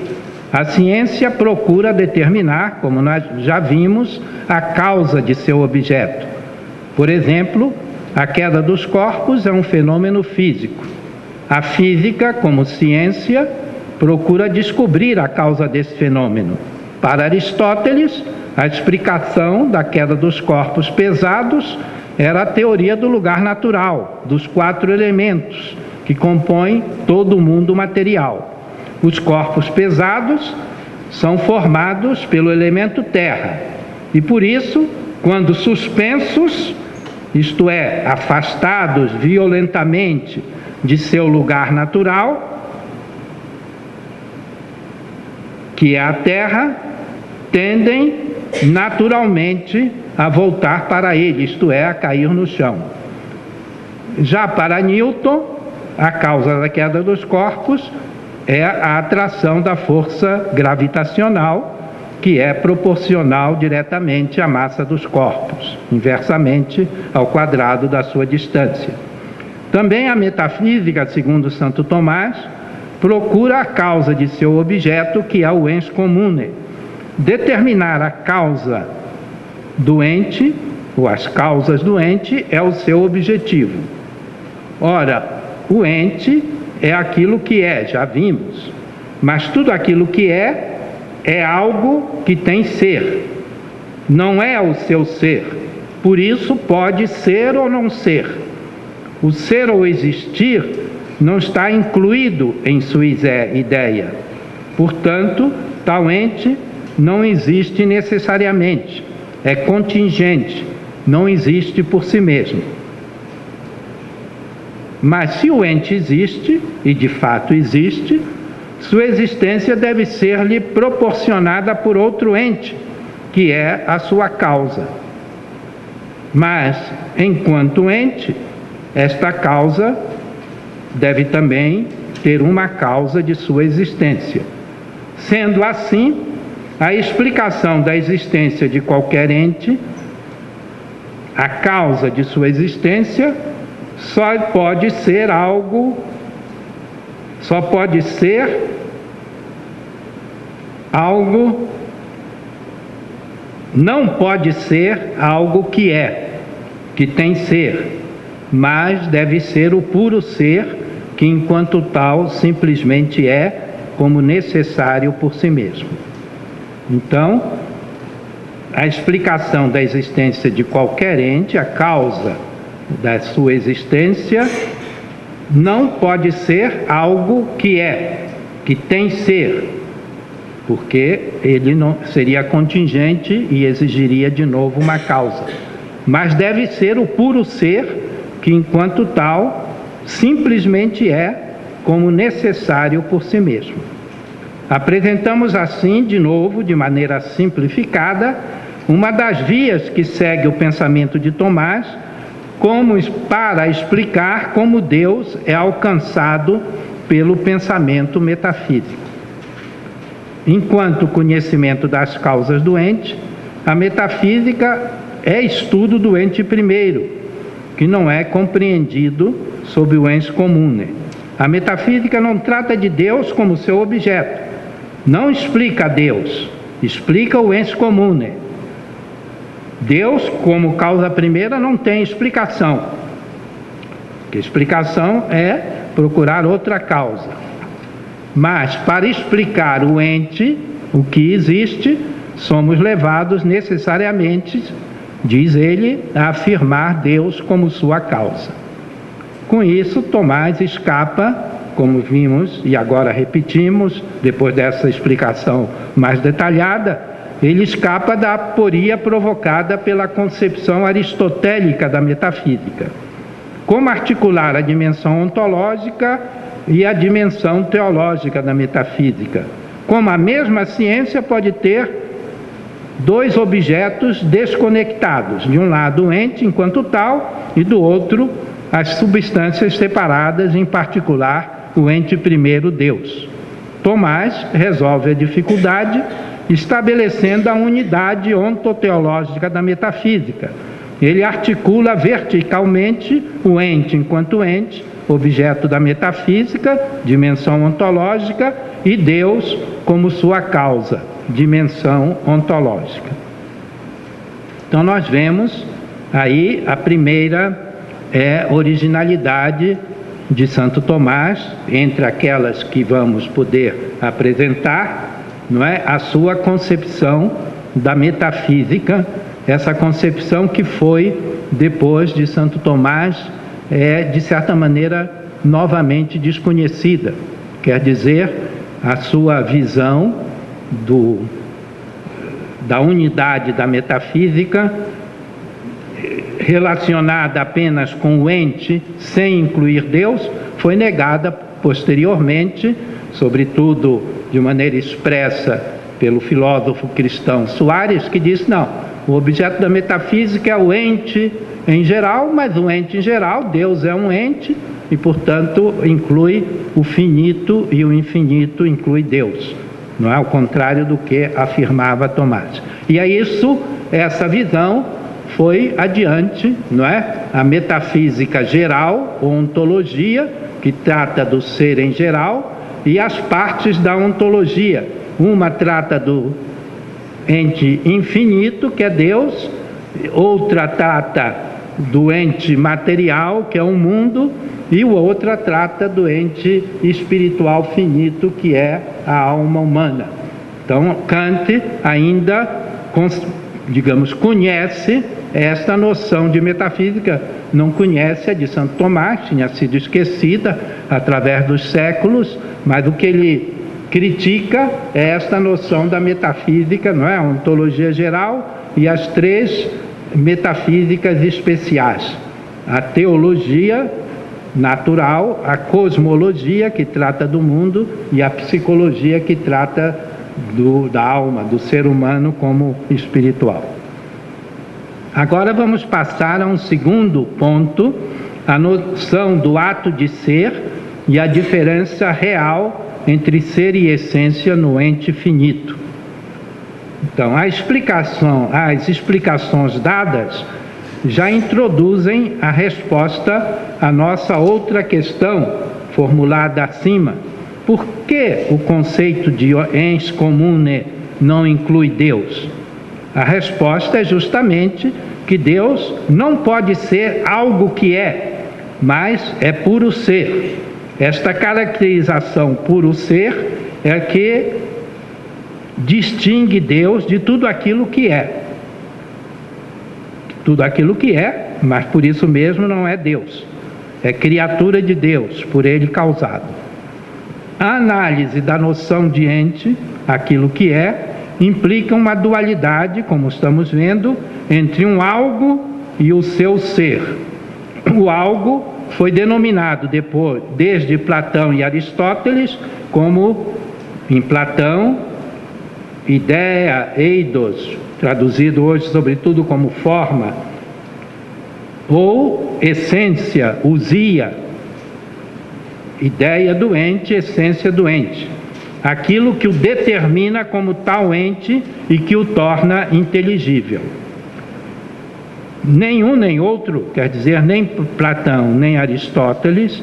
A ciência procura determinar, como nós já vimos, a causa de seu objeto. Por exemplo, a queda dos corpos é um fenômeno físico. A física, como ciência, procura descobrir a causa desse fenômeno. Para Aristóteles, a explicação da queda dos corpos pesados era a teoria do lugar natural, dos 4 elementos que compõem todo o mundo material. Os corpos pesados são formados pelo elemento terra e, por isso, quando suspensos, isto é, afastados violentamente de seu lugar natural, que é a terra, tendem naturalmente a voltar para ele, isto é, a cair no chão. Já para Newton, a causa da queda dos corpos é a atração da força gravitacional, que é proporcional diretamente à massa dos corpos, inversamente ao quadrado da sua distância. Também a metafísica, segundo Santo Tomás, procura a causa de seu objeto, que é o ens comune. Determinar a causa do ente, ou as causas do ente, é o seu objetivo. Ora, o ente é aquilo que é, já vimos, mas tudo aquilo que é algo que tem ser, não é o seu ser, por isso pode ser ou não ser. O ser ou existir não está incluído em sua ideia, portanto, tal ente não existe necessariamente, é contingente, não existe por si mesmo. Mas se o ente existe, e de fato existe, sua existência deve ser-lhe proporcionada por outro ente, que é a sua causa. Mas, enquanto ente, esta causa deve também ter uma causa de sua existência. Sendo assim, a explicação da existência de qualquer ente, a causa de sua existência, só pode ser algo não pode ser algo que é, que tem ser, mas deve ser o puro ser que enquanto tal simplesmente é como necessário por si mesmo. Então, a explicação da existência de qualquer ente, a causa da sua existência, não pode ser algo que é, que tem ser, porque ele não seria contingente e exigiria de novo uma causa. Mas deve ser o puro ser, que enquanto tal, simplesmente é como necessário por si mesmo. Apresentamos assim, de novo, de maneira simplificada, uma das vias que segue o pensamento de Tomás, para explicar como Deus é alcançado pelo pensamento metafísico. Enquanto conhecimento das causas do ente, a metafísica é estudo do ente primeiro, que não é compreendido sob o ens comune. A metafísica não trata de Deus como seu objeto, não explica Deus, explica o ens comune. Deus, como causa primeira, não tem explicação, porque explicação é procurar outra causa. Mas, para explicar o ente, o que existe, somos levados necessariamente, diz ele, a afirmar Deus como sua causa. Com isso, Tomás escapa, como vimos e agora repetimos, depois dessa explicação mais detalhada, ele escapa da aporia provocada pela concepção aristotélica da metafísica. Como articular a dimensão ontológica e a dimensão teológica da metafísica? Como a mesma ciência pode ter dois objetos desconectados, de um lado o ente enquanto tal e do outro as substâncias separadas, em particular o ente primeiro, Deus. Tomás resolve a dificuldade estabelecendo a unidade ontoteológica da metafísica. Ele articula verticalmente o ente enquanto ente, objeto da metafísica, dimensão ontológica, e Deus como sua causa, dimensão ontológica. Então nós vemos aí a primeira originalidade de Santo Tomás, entre aquelas que vamos poder apresentar, não é? A sua concepção da metafísica, essa concepção que foi, depois de Santo Tomás, de certa maneira, novamente desconhecida. Quer dizer, a sua visão da unidade da metafísica, relacionada apenas com o ente, sem incluir Deus, foi negada posteriormente, sobretudo de maneira expressa pelo filósofo cristão Soares, que disse, não, o objeto da metafísica é o ente em geral, mas o ente em geral, Deus é um ente, e portanto inclui o finito, e o infinito inclui Deus. Não é ao contrário do que afirmava Tomás. E é isso, essa visão foi adiante, não é? A metafísica geral, ou ontologia, que trata do ser em geral, e as partes da ontologia. Uma trata do ente infinito, que é Deus, outra trata do ente material, que é o mundo, e outra trata do ente espiritual finito, que é a alma humana. Então, Kant ainda, conhece esta noção de metafísica, não conhece a de Santo Tomás, tinha sido esquecida através dos séculos, mas o que ele critica é esta noção da metafísica, não é? A ontologia geral e as três metafísicas especiais: a teologia natural, a cosmologia, que trata do mundo, e a psicologia, que trata da alma, do ser humano como espiritual. Agora vamos passar a um segundo ponto, a noção do ato de ser e a diferença real entre ser e essência no ente finito. Então, as explicações dadas já introduzem a resposta à nossa outra questão, formulada acima. Por que o conceito de ens comune não inclui Deus? A resposta é justamente que Deus não pode ser algo que é, mas é puro ser. Esta caracterização por o ser é que distingue Deus de tudo aquilo que é. Tudo aquilo que é, mas por isso mesmo não é Deus. É criatura de Deus, por ele causado. A análise da noção de ente, aquilo que é, implica uma dualidade, como estamos vendo, entre um algo e o seu ser. O algo foi denominado depois, desde Platão e Aristóteles, como, em Platão, ideia, eidos, traduzido hoje sobretudo como forma, ou essência, usia, ideia do ente, essência do ente. Aquilo que o determina como tal ente e que o torna inteligível. Nenhum nem outro, quer dizer, nem Platão nem Aristóteles,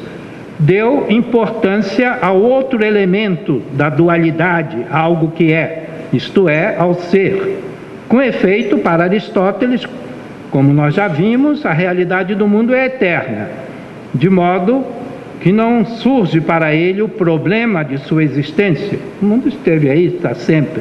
deu importância ao outro elemento da dualidade, algo que é, isto é, ao ser. Com efeito, para Aristóteles, como nós já vimos, a realidade do mundo é eterna, de modo que não surge para ele o problema de sua existência. O mundo esteve aí, está sempre.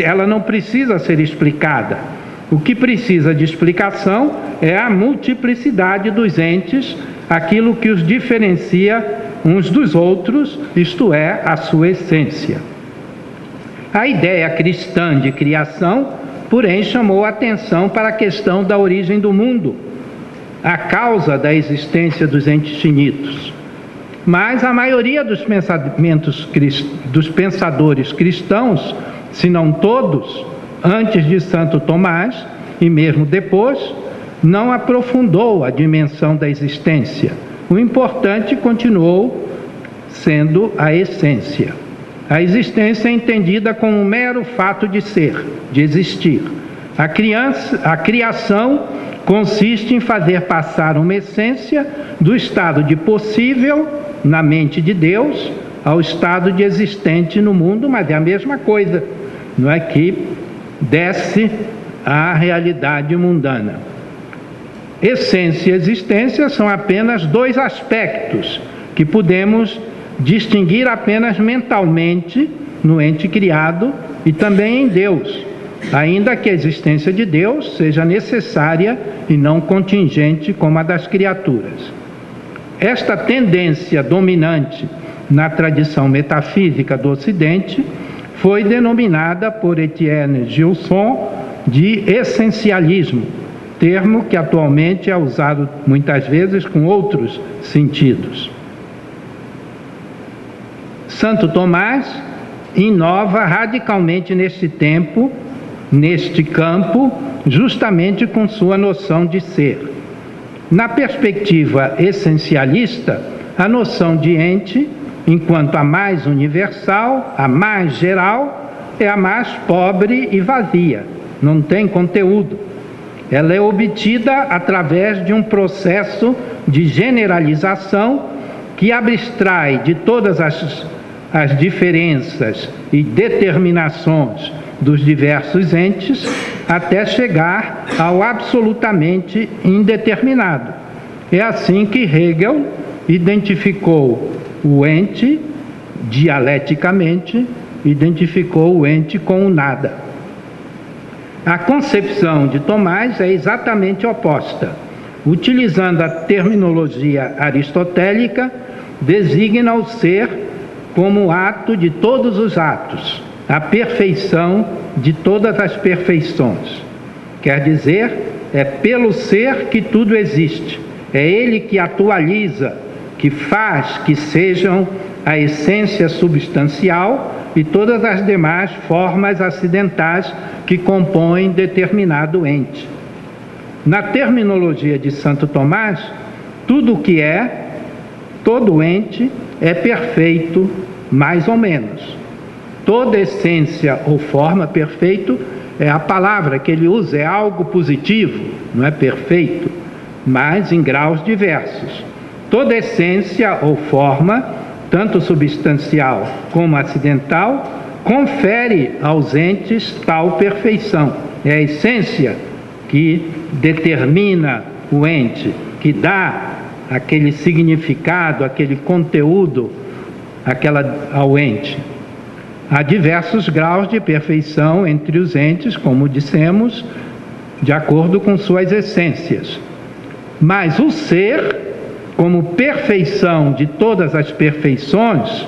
Ela não precisa ser explicada. O que precisa de explicação é a multiplicidade dos entes, aquilo que os diferencia uns dos outros, isto é, a sua essência. A ideia cristã de criação, porém, chamou a atenção para a questão da origem do mundo, a causa da existência dos entes finitos. Mas a maioria dos pensadores cristãos, se não todos, antes de Santo Tomás e mesmo depois, não aprofundou a dimensão da existência. O importante continuou sendo a essência. A existência é entendida como um mero fato de ser, de existir. A criação consiste em fazer passar uma essência do estado de possível na mente de Deus ao estado de existente no mundo, mas é a mesma coisa, não é que desce à realidade mundana. Essência e existência são apenas dois aspectos que podemos distinguir apenas mentalmente no ente criado e também em Deus, ainda que a existência de Deus seja necessária e não contingente como a das criaturas. Esta tendência dominante na tradição metafísica do Ocidente foi denominada por Etienne Gilson de essencialismo, termo que atualmente é usado muitas vezes com outros sentidos. Santo Tomás inova radicalmente neste campo, justamente com sua noção de ser. Na perspectiva essencialista, a noção de ente, enquanto a mais universal, a mais geral, é a mais pobre e vazia, não tem conteúdo. Ela é obtida através de um processo de generalização que abstrai de todas as diferenças e determinações dos diversos entes até chegar ao absolutamente indeterminado. É assim que Hegel identificou o ente, dialeticamente, identificou o ente com o nada. A concepção de Tomás é exatamente oposta. Utilizando a terminologia aristotélica, designa o ser como o ato de todos os atos, a perfeição de todas as perfeições. Quer dizer, é pelo ser que tudo existe. É ele que atualiza, que faz que sejam a essência substancial e todas as demais formas acidentais que compõem determinado ente. Na terminologia de Santo Tomás, tudo o que é, todo ente, é perfeito, mais ou menos. Toda essência ou forma, perfeito, é a palavra que ele usa, é algo positivo, não é perfeito, mas em graus diversos. Toda essência ou forma, tanto substancial como acidental, confere aos entes tal perfeição. É a essência que determina o ente, que dá aquele significado, aquele conteúdo ao ente. Há diversos graus de perfeição entre os entes, como dissemos, de acordo com suas essências. Mas o ser, como perfeição de todas as perfeições,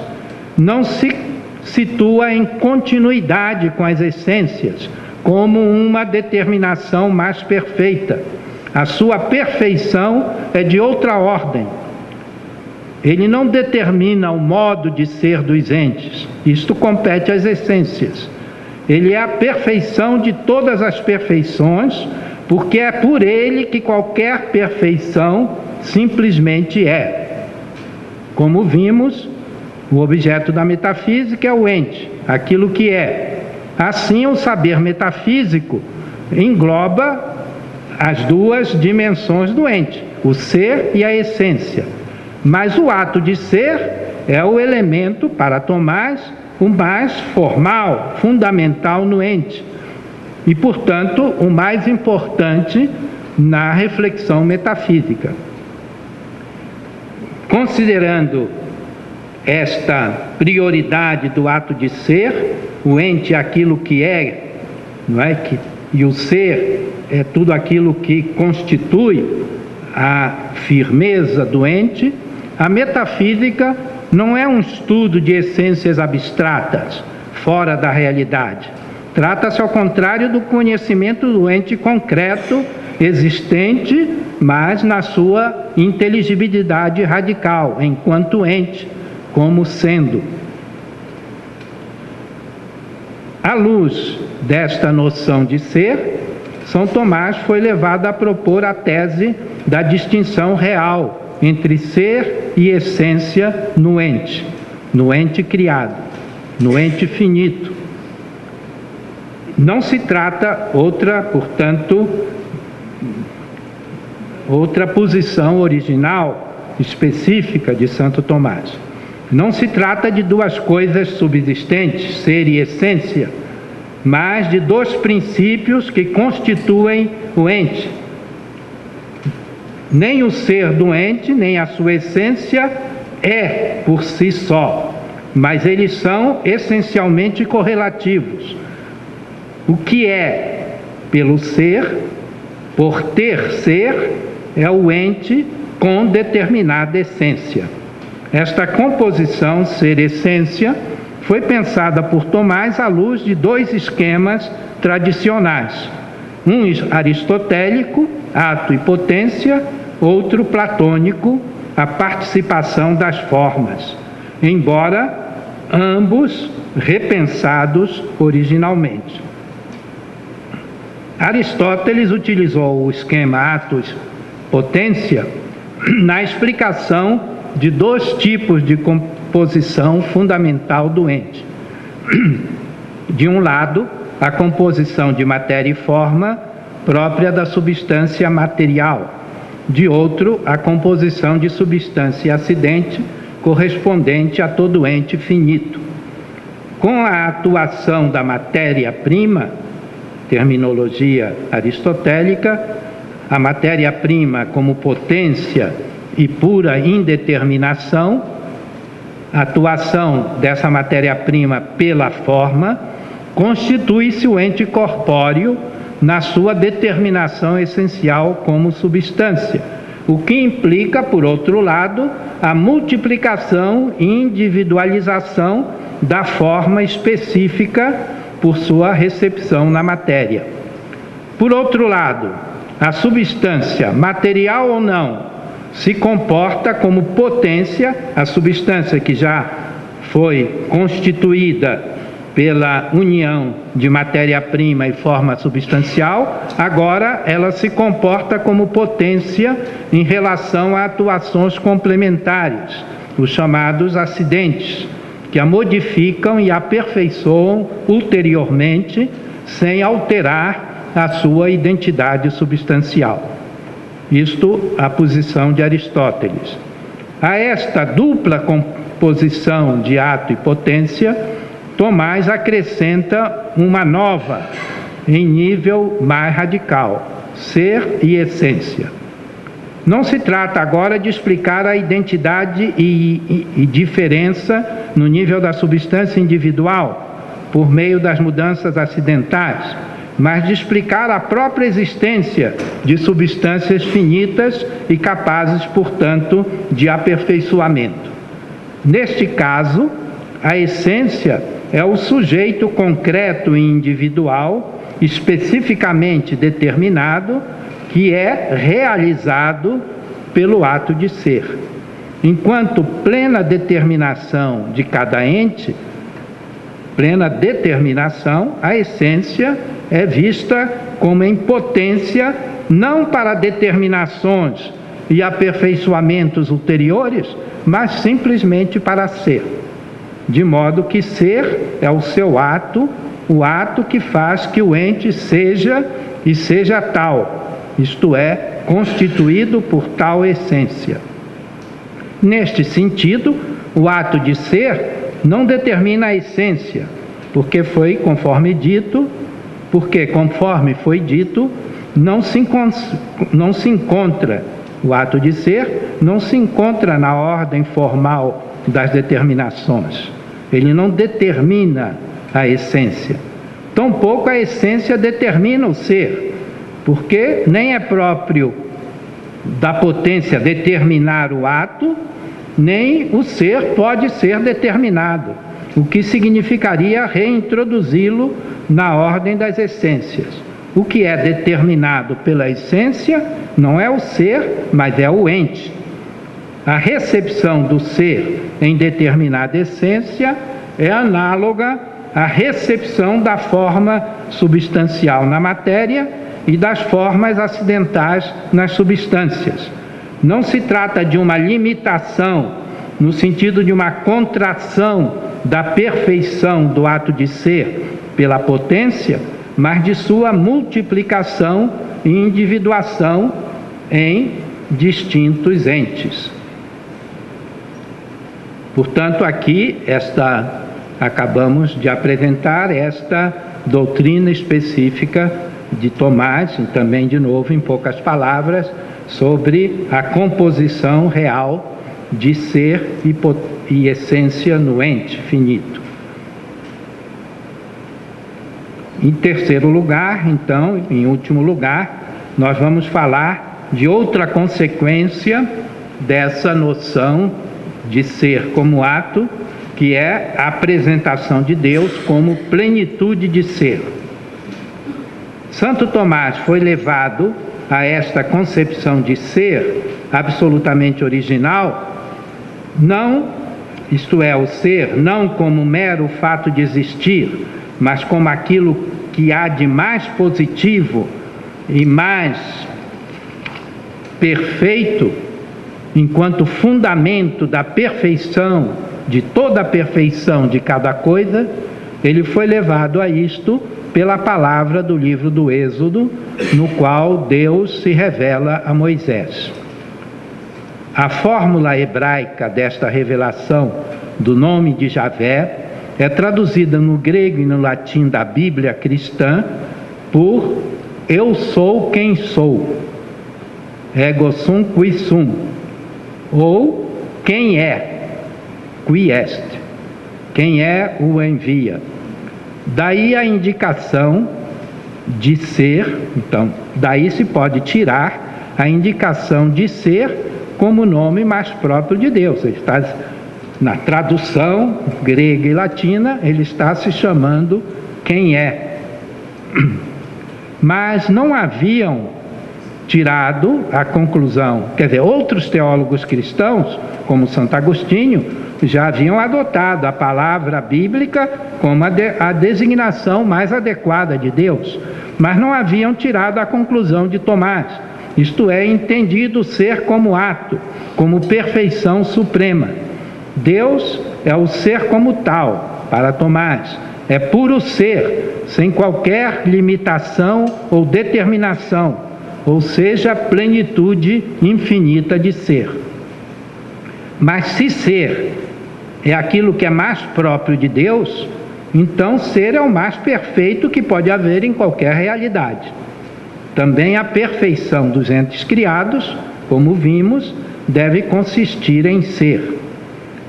não se situa em continuidade com as essências, como uma determinação mais perfeita. A sua perfeição é de outra ordem. Ele não determina o modo de ser dos entes. Isto compete às essências. Ele é a perfeição de todas as perfeições, porque é por ele que qualquer perfeição simplesmente é. Como vimos, o objeto da metafísica é o ente, aquilo que é. Assim, o saber metafísico engloba as duas dimensões do ente, o ser e a essência. Mas o ato de ser é o elemento, para Tomás, o mais formal, fundamental no ente. E, portanto, o mais importante na reflexão metafísica. Considerando esta prioridade do ato de ser, o ente é aquilo que é, não é? E o ser é tudo aquilo que constitui a firmeza do ente. A metafísica não é um estudo de essências abstratas, fora da realidade. Trata-se, ao contrário, do conhecimento do ente concreto, existente, mas na sua inteligibilidade radical, enquanto ente, como sendo. À luz desta noção de ser, São Tomás foi levado a propor a tese da distinção real entre ser e essência no ente criado, no ente finito. Não se trata portanto, outra posição original, específica de Santo Tomás. Não se trata de duas coisas subsistentes, ser e essência, mas de dois princípios que constituem o ente. Nem o ser do ente, nem a sua essência é por si só, mas eles são essencialmente correlativos. O que é pelo ser, por ter ser, é o ente com determinada essência. Esta composição ser-essência foi pensada por Tomás à luz de dois esquemas tradicionais. Um aristotélico, ato e potência, outro platônico, a participação das formas, embora ambos repensados originalmente. Aristóteles utilizou o esquema atos-potência na explicação de dois tipos de composição fundamental do ente. De um lado, a composição de matéria e forma própria da substância material. De outro, a composição de substância e acidente correspondente a todo ente finito. Com a atuação da matéria-prima, terminologia aristotélica, a matéria-prima como potência e pura indeterminação, a atuação dessa matéria-prima pela forma, constitui-se o ente corpóreo na sua determinação essencial como substância, o que implica, por outro lado, a multiplicação e individualização da forma específica por sua recepção na matéria. Por outro lado, a substância, material ou não, se comporta como potência, a substância que já foi constituída pela união de matéria-prima e forma substancial, agora ela se comporta como potência em relação a atuações complementares, os chamados acidentes, que a modificam e aperfeiçoam ulteriormente, sem alterar a sua identidade substancial. Isto a posição de Aristóteles. A esta dupla composição de ato e potência, Tomás acrescenta uma nova, em nível mais radical, ser e essência. Não se trata agora de explicar a identidade e diferença no nível da substância individual, por meio das mudanças acidentais, mas de explicar a própria existência de substâncias finitas e capazes, portanto, de aperfeiçoamento. Neste caso, a essência é o sujeito concreto e individual, especificamente determinado, que é realizado pelo ato de ser. Enquanto plena determinação de cada ente, plena determinação, a essência é vista como em potência, não para determinações e aperfeiçoamentos ulteriores, mas simplesmente para ser. De modo que ser é o seu ato, o ato que faz que o ente seja e seja tal, isto é, constituído por tal essência. Neste sentido, o ato de ser não determina a essência, porque conforme foi dito, não se encontra, o ato de ser não se encontra na ordem formal das determinações. Ele não determina a essência. Tampouco a essência determina o ser, porque nem é próprio da potência determinar o ato, nem o ser pode ser determinado, o que significaria reintroduzi-lo na ordem das essências. O que é determinado pela essência não é o ser, mas é o ente. A recepção do ser em determinada essência é análoga à recepção da forma substancial na matéria e das formas acidentais nas substâncias. Não se trata de uma limitação, no sentido de uma contração da perfeição do ato de ser pela potência, mas de sua multiplicação e individuação em distintos entes. Portanto, aqui acabamos de apresentar esta doutrina específica de Tomás, e também, de novo, em poucas palavras, sobre a composição real de ser e essência no ente finito. Em terceiro lugar, então, em último lugar, nós vamos falar de outra consequência dessa noção de ser como ato, que é a apresentação de Deus como plenitude de ser. Santo Tomás foi levado a esta concepção de ser absolutamente original, não, isto é, o ser, não como mero fato de existir, mas como aquilo que há de mais positivo e mais perfeito, enquanto fundamento da perfeição, de toda a perfeição de cada coisa. Ele foi levado a isto pela palavra do livro do Êxodo, no qual Deus se revela a Moisés. A fórmula hebraica desta revelação do nome de Javé é traduzida no grego e no latim da Bíblia cristã por eu sou quem sou, ego sum qui sum, ou quem é, qui est, quem é o envia. Daí a indicação de ser, então, daí se pode tirar a indicação de ser como nome mais próprio de Deus. Ele está, na tradução grega e latina, ele está se chamando quem é. Mas não haviam tirado a conclusão, quer dizer, outros teólogos cristãos, como Santo Agostinho, já haviam adotado a palavra bíblica como a designação mais adequada de Deus, mas não haviam tirado a conclusão de Tomás, isto é, entendido ser como ato, como perfeição suprema. Deus é o ser como tal, para Tomás, é puro ser, sem qualquer limitação ou determinação, ou seja, plenitude infinita de ser. Mas se ser é aquilo que é mais próprio de Deus, então ser é o mais perfeito que pode haver em qualquer realidade. Também a perfeição dos entes criados como vimos, deve consistir em ser.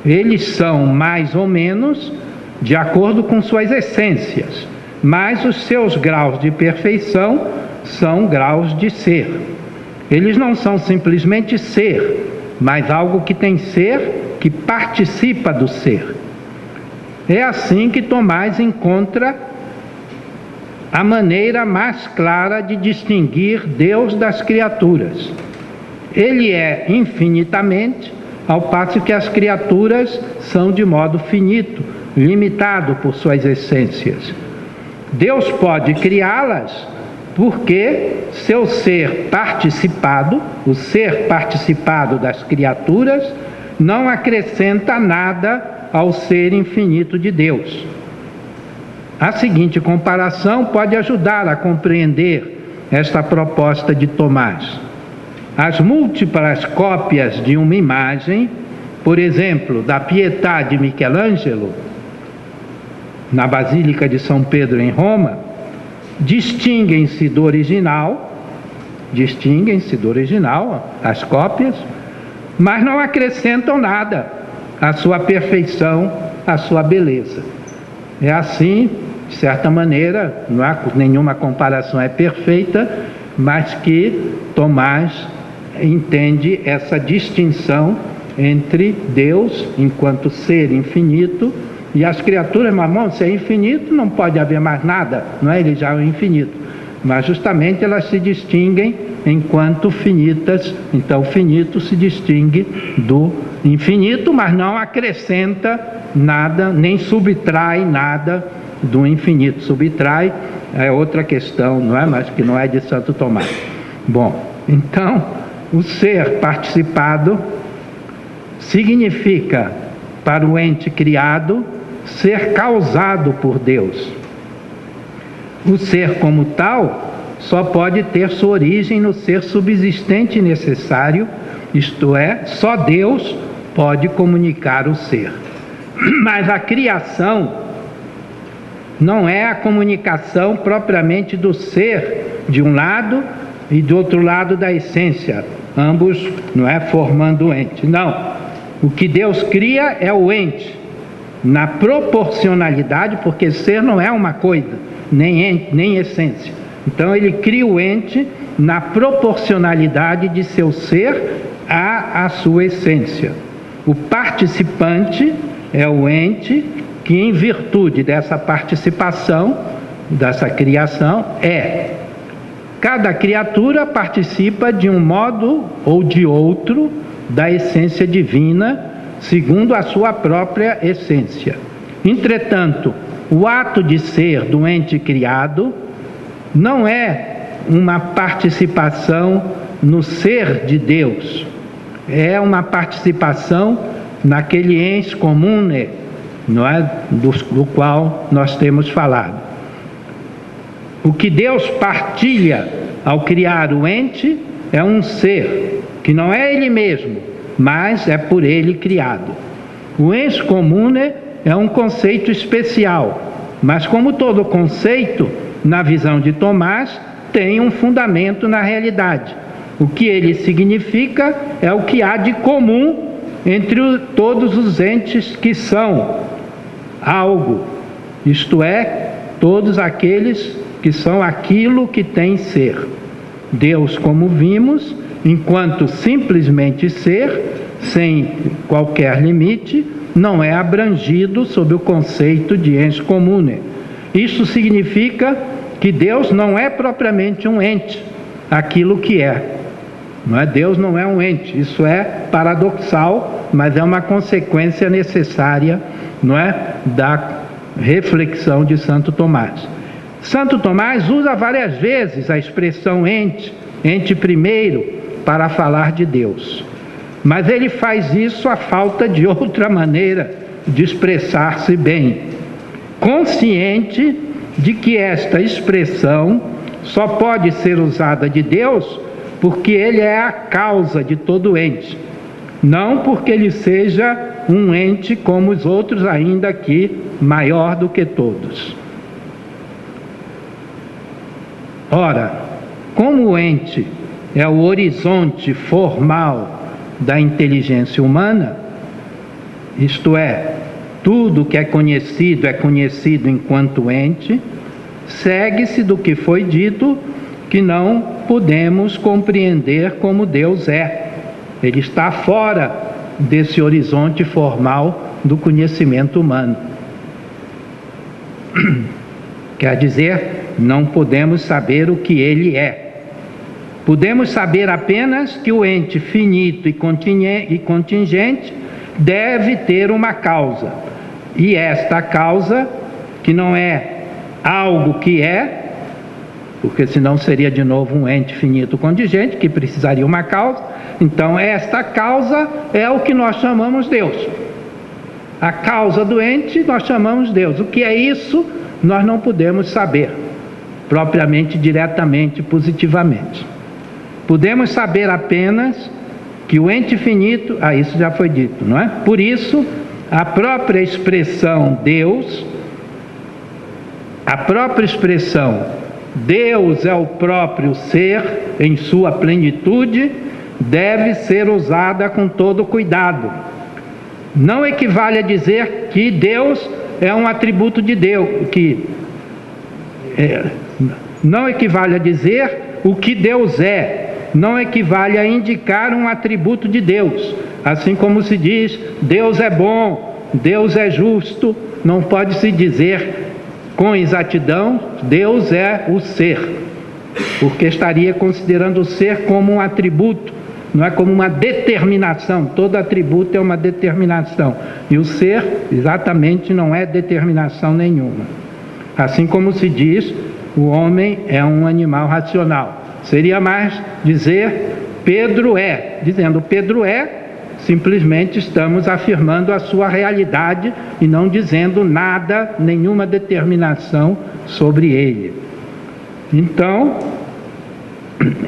Eles são mais ou menos de acordo com suas essências, mas os seus graus de perfeição são graus de ser. Eles não são simplesmente ser, mas algo que tem ser, que participa do ser. É assim que Tomás encontra a maneira mais clara de distinguir Deus das criaturas. Ele é infinitamente, ao passo que as criaturas são de modo finito, limitado por suas essências. Deus pode criá-las porque seu ser participado, o ser participado das criaturas, não acrescenta nada ao ser infinito de Deus. A seguinte comparação pode ajudar a compreender esta proposta de Tomás. As múltiplas cópias de uma imagem, por exemplo, da Pietà de Michelangelo, na Basílica de São Pedro em Roma, distinguem-se do original, as cópias, mas não acrescentam nada à sua perfeição, à sua beleza. É assim, de certa maneira, não há nenhuma comparação é perfeita, mas que Tomás entende essa distinção entre Deus, enquanto ser infinito, e as criaturas, mas irmão, se é infinito, não pode haver mais nada, não é? Ele já é o infinito. Mas justamente elas se distinguem enquanto finitas. Então o finito se distingue do infinito, mas não acrescenta nada, nem subtrai nada do infinito. Subtrai é outra questão, não é? Mas que não é de Santo Tomás. Bom, então o ser participado significa para o ente criado ser causado por Deus. O ser como tal só pode ter sua origem no ser subsistente necessário, isto é, só Deus pode comunicar o ser. Mas a criação não é a comunicação propriamente do ser de um lado e do outro lado da essência, ambos, não é, formando o ente. Não, o que Deus cria é o ente, na proporcionalidade, porque ser não é uma coisa, nem ente, nem essência. Então ele cria o ente na proporcionalidade de seu ser à sua essência. O participante é o ente que, em virtude dessa participação, dessa criação, é. Cada criatura participa de um modo ou de outro da essência divina, segundo a sua própria essência. Entretanto, o ato de ser do ente criado não é uma participação no ser de Deus, é uma participação naquele ens comune, não é? do qual nós temos falado. O que Deus partilha ao criar o ente é um ser, que não é ele mesmo, mas é por ele criado. O ens comune é um conceito especial, mas como todo conceito, na visão de Tomás, tem um fundamento na realidade. O que ele significa é o que há de comum entre todos os entes que são algo, isto é, todos aqueles que são aquilo que tem ser. Deus, como vimos, enquanto simplesmente ser, sem qualquer limite, não é abrangido sob o conceito de ens comune. Isso significa que Deus não é propriamente um ente, aquilo que é. Não é? Deus não é um ente. Isso é paradoxal, mas é uma consequência necessária, não é, da reflexão de Santo Tomás. Santo Tomás usa várias vezes a expressão ente primeiro, para falar de Deus. Mas ele faz isso à falta de outra maneira de expressar-se bem, consciente de que esta expressão só pode ser usada de Deus porque ele é a causa de todo ente, não porque ele seja um ente como os outros, ainda que maior do que todos. Ora, como o ente é o horizonte formal da inteligência humana, isto é, tudo que é conhecido enquanto ente, segue-se do que foi dito que não podemos compreender como Deus é. Ele está fora desse horizonte formal do conhecimento humano. Quer dizer, não podemos saber o que Ele é. Podemos saber apenas que o ente finito e contingente deve ter uma causa. E esta causa, que não é algo que é, porque senão seria de novo um ente finito contingente, que precisaria uma causa. Então, esta causa é o que nós chamamos Deus. A causa do ente nós chamamos Deus. O que é isso, nós não podemos saber, propriamente, diretamente, positivamente. Podemos saber apenas que o ente finito, isso já foi dito, não é? Por isso, a própria expressão Deus, a própria expressão Deus é o próprio ser em sua plenitude, deve ser usada com todo cuidado. Não equivale a dizer que Deus é um atributo de Deus, não equivale a dizer o que Deus é, não equivale a indicar um atributo de Deus. Assim como se diz, Deus é bom, Deus é justo, não pode se dizer com exatidão, Deus é o ser, porque estaria considerando o ser como um atributo, não é como uma determinação. Todo atributo é uma determinação, e o ser exatamente não é determinação nenhuma. Assim como se diz, o homem é um animal racional. Seria mais dizer Pedro é. Dizendo Pedro é, simplesmente estamos afirmando a sua realidade e não dizendo nada, nenhuma determinação sobre ele. Então,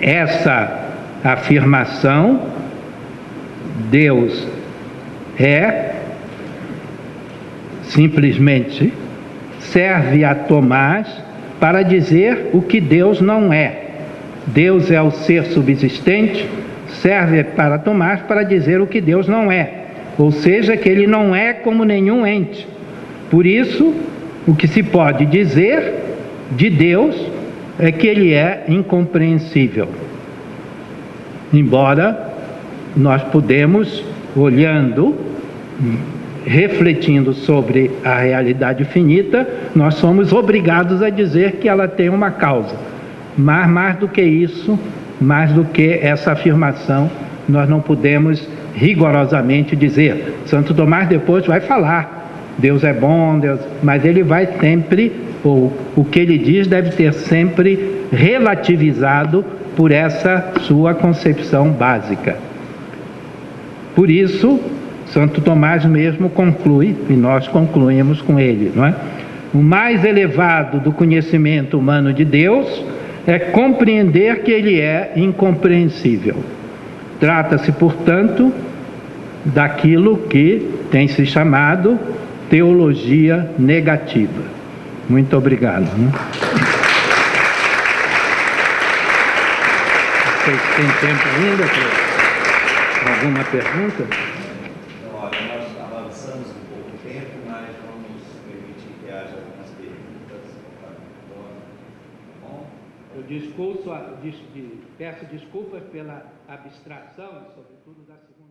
essa afirmação, Deus é, simplesmente serve a Tomás para dizer o que Deus não é. Deus é o ser subsistente, serve para Tomás para dizer o que Deus não é, ou seja, que ele não é como nenhum ente. Por isso, o que se pode dizer de Deus é que ele é incompreensível. Embora nós podemos, olhando, refletindo sobre a realidade finita, nós somos obrigados a dizer que ela tem uma causa. Mas mais do que isso, mais do que essa afirmação, nós não podemos rigorosamente dizer. Santo Tomás depois vai falar, Deus é bom, mas ele vai sempre, ou o que ele diz deve ter sempre relativizado por essa sua concepção básica. Por isso, Santo Tomás mesmo conclui, e nós concluímos com ele, não é? O mais elevado do conhecimento humano de Deus é compreender que ele é incompreensível. Trata-se, portanto, daquilo que tem se chamado teologia negativa. Muito obrigado. Vocês têm tempo ainda para alguma pergunta? Olha, nós avançamos um pouco o tempo, mas vamos permitir que haja algumas perguntas. Tá bom? Eu peço desculpas pela abstração, sobretudo da segunda.